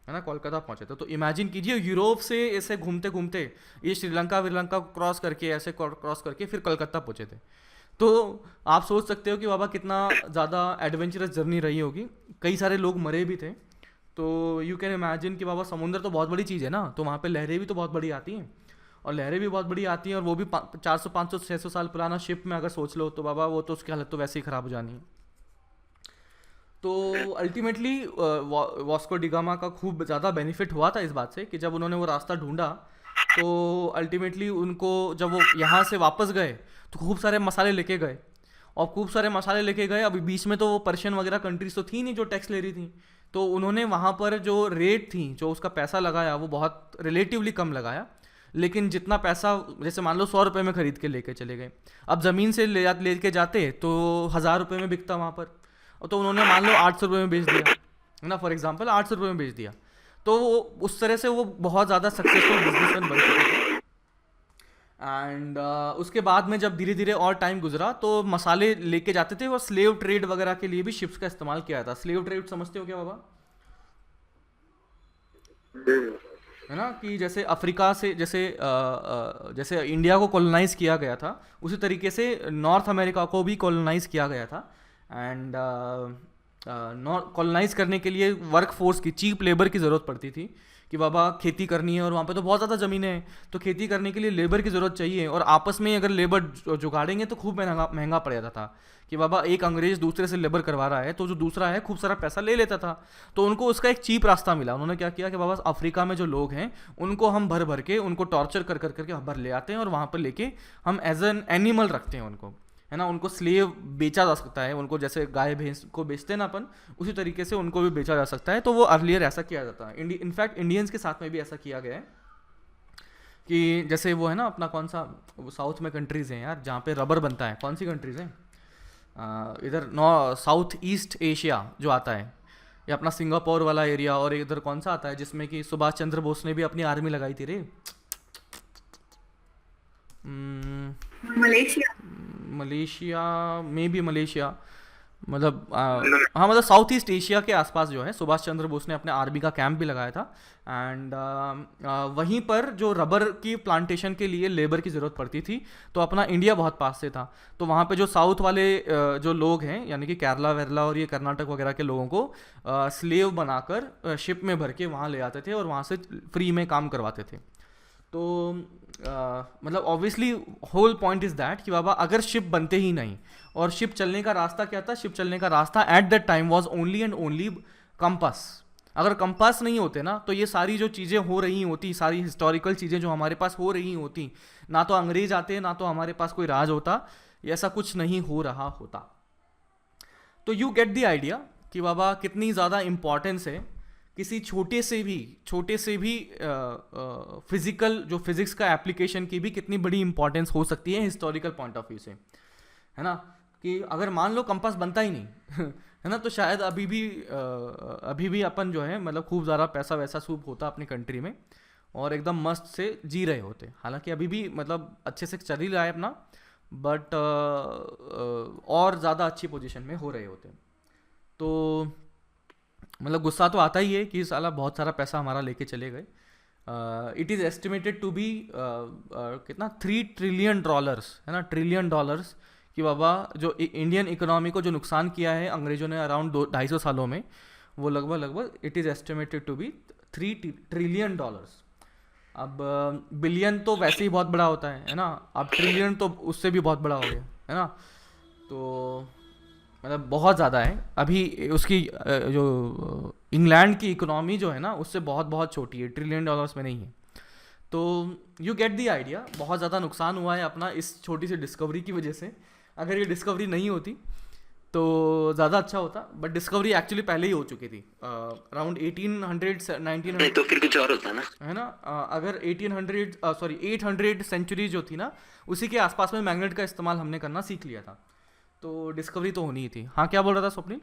है ना, कोलकाता पहुँचे थे। तो इमेजिन कीजिए यूरोप से ऐसे घूमते घूमते ये श्रीलंका क्रॉस करके, ऐसे क्रॉस करके फिर कोलकाता पहुँचे थे। तो आप सोच सकते हो कि बाबा कितना ज़्यादा एडवेंचरस जर्नी रही होगी, कई सारे लोग मरे भी थे। तो यू कैन इमेजिन कि बाबा समुंदर तो बहुत बड़ी चीज़ है ना, तो वहाँ पे लहरें भी तो बहुत बड़ी आती हैं, और लहरें भी बहुत बड़ी आती हैं, और वो भी 400 500 600 साल पुराना शिप में अगर सोच लो तो बाबा वो तो उसकी हालत तो वैसे ही ख़राब हो जानी है। तो अल्टीमेटली वास्को डिगामा का खूब ज़्यादा बेनिफिट हुआ था इस बात से कि जब उन्होंने वो रास्ता ढूंढा तो अल्टीमेटली उनको जब वो यहाँ से वापस गए तो खूब सारे मसाले लेके गए, और खूब सारे मसाले लेके गए। अभी बीच में तो वो पर्शियन वगैरह कंट्रीज तो थी नहीं जो टैक्स ले रही थी, तो उन्होंने वहाँ पर जो रेट थी, जो उसका पैसा लगाया वो बहुत रिलेटिवली कम लगाया, लेकिन जितना पैसा जैसे मान लो 100 रुपये में ख़रीद के लेके चले गए, अब ज़मीन से लेके जाते तो 1000 रुपये में बिकता वहाँ पर, तो उन्होंने मान लो 800 रुपये में बेच दिया, है ना, फॉर एग्जांपल 800 रुपये में बेच दिया। तो उस तरह से वो बहुत ज़्यादा सक्सेसफुल बिजनेसमैन बन चुके थे। एंड उसके बाद में जब धीरे धीरे और टाइम गुजरा तो मसाले लेके जाते थे, और स्लेव ट्रेड वगैरह के लिए भी शिप्स का इस्तेमाल किया जाता। स्लेव ट्रेड समझते हो क्या बाबा? है ना, कि जैसे अफ्रीका से जैसे इंडिया को कॉलोनाइज किया गया था, उसी तरीके से नॉर्थ अमेरिका को भी कॉलोनाइज किया गया था। एंड कॉलोनाइज करने के लिए वर्क फोर्स की, चीप लेबर की ज़रूरत पड़ती थी कि बाबा खेती करनी है, और वहाँ पे तो बहुत ज़्यादा ज़मीनें हैं, तो खेती करने के लिए लेबर की ज़रूरत चाहिए, और आपस में अगर लेबर जुगाड़ेंगे तो खूब महंगा पड़ जाता था कि बाबा एक अंग्रेज़ दूसरे से लेबर करवा रहा है तो जो दूसरा है खूब सारा पैसा ले लेता था। तो उनको उसका एक चीप रास्ता मिला। उन्होंने क्या किया कि बाबा अफ्रीका में जो लोग हैं उनको हम भर भर के उनको टॉर्चर कर करके भर ले आते हैं, और वहाँ पर लेके हम एज एन एनिमल रखते हैं उनको, है ना, उनको स्लेव बेचा जा सकता है, उनको जैसे गाय भैंस को बेचते हैं ना अपन, उसी तरीके से उनको भी बेचा जा सकता है। तो वो अर्लियर ऐसा किया जाता है। इनफैक्ट इंडियंस के साथ में भी ऐसा किया गया है कि जैसे वो है ना अपना कौन सा वो साउथ में कंट्रीज़ हैं यार जहाँ पे रबर बनता है, कौन सी कंट्रीज़ हैं इधर साउथ ईस्ट एशिया जो आता है, ये अपना सिंगापुर वाला एरिया, और इधर कौन सा आता है जिसमें कि सुभाष चंद्र बोस ने भी अपनी आर्मी लगाई थी रे, मलेशिया। मलेशिया में भी, मलेशिया मतलब हाँ मतलब साउथ ईस्ट एशिया के आसपास जो है सुभाष चंद्र बोस ने अपने आर्मी का कैंप भी लगाया था। एंड वहीं पर जो रबर की प्लांटेशन के लिए लेबर की ज़रूरत पड़ती थी, तो अपना इंडिया बहुत पास से था, तो वहाँ पे जो साउथ वाले जो लोग हैं यानी कि केरला वेरला और ये कर्नाटक वगैरह के लोगों को स्लेव बनाकर शिप में भर के वहाँ ले आते थे और वहाँ से फ्री में काम करवाते थे। तो मतलब obviously whole point is that कि बाबा अगर शिप बनते ही नहीं, और शिप चलने का रास्ता क्या था, शिप चलने का रास्ता at that time was only and only compass. अगर कंपास नहीं होते ना तो ये सारी जो चीज़ें हो रही होती, सारी हिस्टोरिकल चीज़ें जो हमारे पास हो रही होती, ना तो अंग्रेज आते ना तो हमारे पास कोई राज होता, ऐसा कुछ नहीं हो रहा होता। तो यू गेट द आइडिया कि बाबा कितनी ज़्यादा इम्पॉर्टेंस है किसी छोटे से भी फिजिकल जो फिजिक्स का एप्लीकेशन की भी कितनी बड़ी इंपॉर्टेंस हो सकती है हिस्टोरिकल पॉइंट ऑफ व्यू से, है ना। कि अगर मान लो कंपास बनता ही नहीं है ना, तो शायद अभी भी अपन जो है मतलब खूब ज़्यादा पैसा वैसा सूप होता अपनी कंट्री में और एकदम मस्त से जी रहे होते। हालांकि अभी भी मतलब अच्छे से चल ही रहा है अपना, बट और ज़्यादा अच्छी पोजीशन में हो रहे होते। तो मतलब गुस्सा तो आता ही है कि साला बहुत सारा पैसा हमारा लेके चले गए। It is estimated to be कितना $3 ट्रिलियन है ना, $1 ट्रिलियन कि बाबा जो इंडियन इकोनॉमी को जो नुकसान किया है अंग्रेजों ने अराउंड 250 सालों में, वो लगभग it is estimated to be $3 trillion. अब बिलियन तो वैसे ही बहुत बड़ा होता है ना, अब ट्रिलियन तो उससे भी बहुत बड़ा हो गया, है ना। तो मतलब बहुत ज़्यादा है। अभी उसकी जो इंग्लैंड की इकोनॉमी जो है ना उससे बहुत बहुत छोटी है, $1 ट्रिलियन में नहीं है। तो यू गेट दी आइडिया, बहुत ज़्यादा नुकसान हुआ है अपना इस छोटी सी डिस्कवरी की वजह से। अगर ये डिस्कवरी नहीं होती तो ज़्यादा अच्छा होता, बट डिस्कवरी एक्चुअली पहले ही हो चुकी थी अराउंड 1900 नहीं तो फिर कुछ और होता ना, है ना। अगर 800 सेंचुरी जो थी ना उसी के आसपास में मैग्नेट का इस्तेमाल हमने करना सीख लिया था, तो डिस्कवरी तो होनी ही थी। हाँ क्या बोल रहा था स्वप्निल?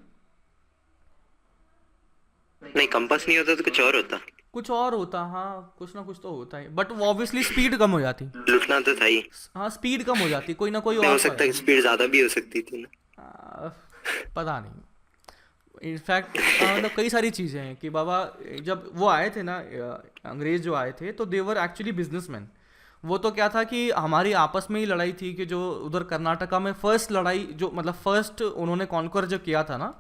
नहीं कंपास नहीं होता तो कुछ और होता, कुछ और होता, हाँ कुछ ना कुछ तो होता है, बट वो ऑब्वियसली स्पीड कम हो जाती। लुटना तो था ही। हाँ स्पीड कम हो जाती, कोई ना कोई हो और सकता है स्पीड ज्यादा भी हो सकती थी ना, पता नहीं। इनफैक्ट मतलब कई सारी चीज़ें हैं कि बाबा जब वो आए थे ना अंग्रेज जो आए थे तो देवर एक्चुअली बिजनेसमैन। वो तो क्या था कि हमारी आपस में ही लड़ाई थी कि जो उधर कर्नाटका में फर्स्ट लड़ाई जो मतलब फर्स्ट उन्होंने कॉन्कर जो किया था ना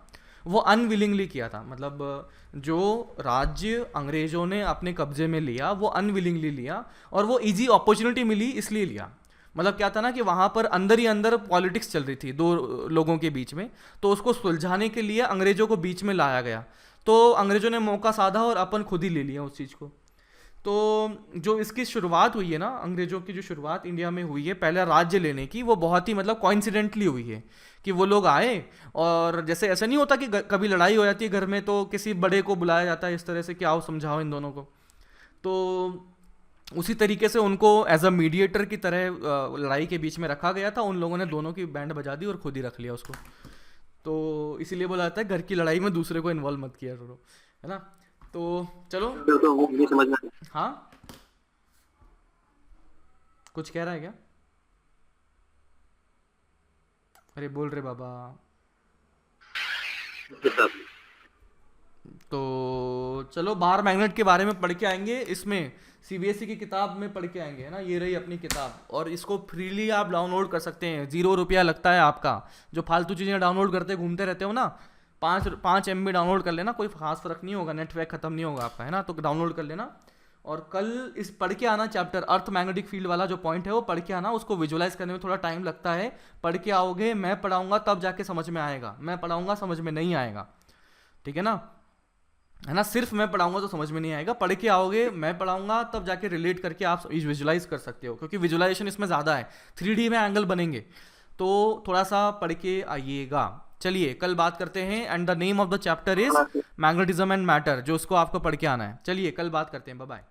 वो अनविलिंगली किया था। मतलब जो राज्य अंग्रेजों ने अपने कब्जे में लिया वो अनविलिंगली लिया और वो इजी अपॉर्चुनिटी मिली इसलिए लिया। मतलब क्या था ना कि वहाँ पर अंदर ही अंदर पॉलिटिक्स चल रही थी दो लोगों के बीच में, तो उसको सुलझाने के लिए अंग्रेजों को बीच में लाया गया। तो अंग्रेजों ने मौका साधा और अपन खुद ही ले लिया उस चीज़ को। तो जो इसकी शुरुआत हुई है ना, अंग्रेजों की जो शुरुआत इंडिया में हुई है पहला राज्य लेने की, वो बहुत ही मतलब कोइंसिडेंटली हुई है कि वो लोग आए और जैसे ऐसा नहीं होता कि कभी लड़ाई हो जाती है घर में तो किसी बड़े को बुलाया जाता है इस तरह से कि आओ समझाओ इन दोनों को। तो उसी तरीके से उनको एज अ मीडिएटर की तरह लड़ाई के बीच में रखा गया था। उन लोगों ने दोनों की बैंड बजा दी और खुद ही रख लिया उसको। तो इसीलिए बोला जाता है घर की लड़ाई में दूसरे को इन्वॉल्व मत किया करो, है ना। तो चलो तो वो मुझे समझ में आया। हाँ कुछ कह रहा है क्या? अरे बोल रहे बाबा। तो चलो बाहर मैग्नेट के बारे में पढ़ के आएंगे, इसमें सीबीएसई की किताब में पढ़ के आएंगे, है ना। ये रही अपनी किताब और इसको फ्रीली आप डाउनलोड कर सकते हैं, 0 रुपया लगता है आपका। जो फालतू चीज़ें डाउनलोड करते घूमते रहते हो ना, 5 MB डाउनलोड कर लेना, कोई खास फर्क नहीं होगा, नेटवर्क खत्म नहीं होगा आपका, है ना। तो डाउनलोड कर लेना और कल इस पढ़ के आना चैप्टर अर्थ मैग्नेटिक फील्ड वाला जो पॉइंट है वो पढ़ के आना। उसको विजुलाइज करने में थोड़ा टाइम लगता है, पढ़ के आओगे, मैं पढ़ाऊंगा तब जाके समझ में आएगा, मैं पढ़ाऊंगा समझ में नहीं आएगा, ठीक है ना, है ना। सिर्फ मैं पढ़ाऊंगा तो समझ में नहीं आएगा, पढ़ के आओगे, मैं पढ़ाऊंगा तब जाके रिलेट करके आप विजुलाइज कर सकते हो, क्योंकि विजुलाइजेशन इसमें ज़्यादा है, 3D में एंगल बनेंगे। तो थोड़ा सा पढ़ के आइएगा। चलिए कल बात करते हैं। And the name of the chapter is magnetism and matter, जो उसको आपको पढ़ के आना है। चलिए कल बात करते हैं। Bye bye.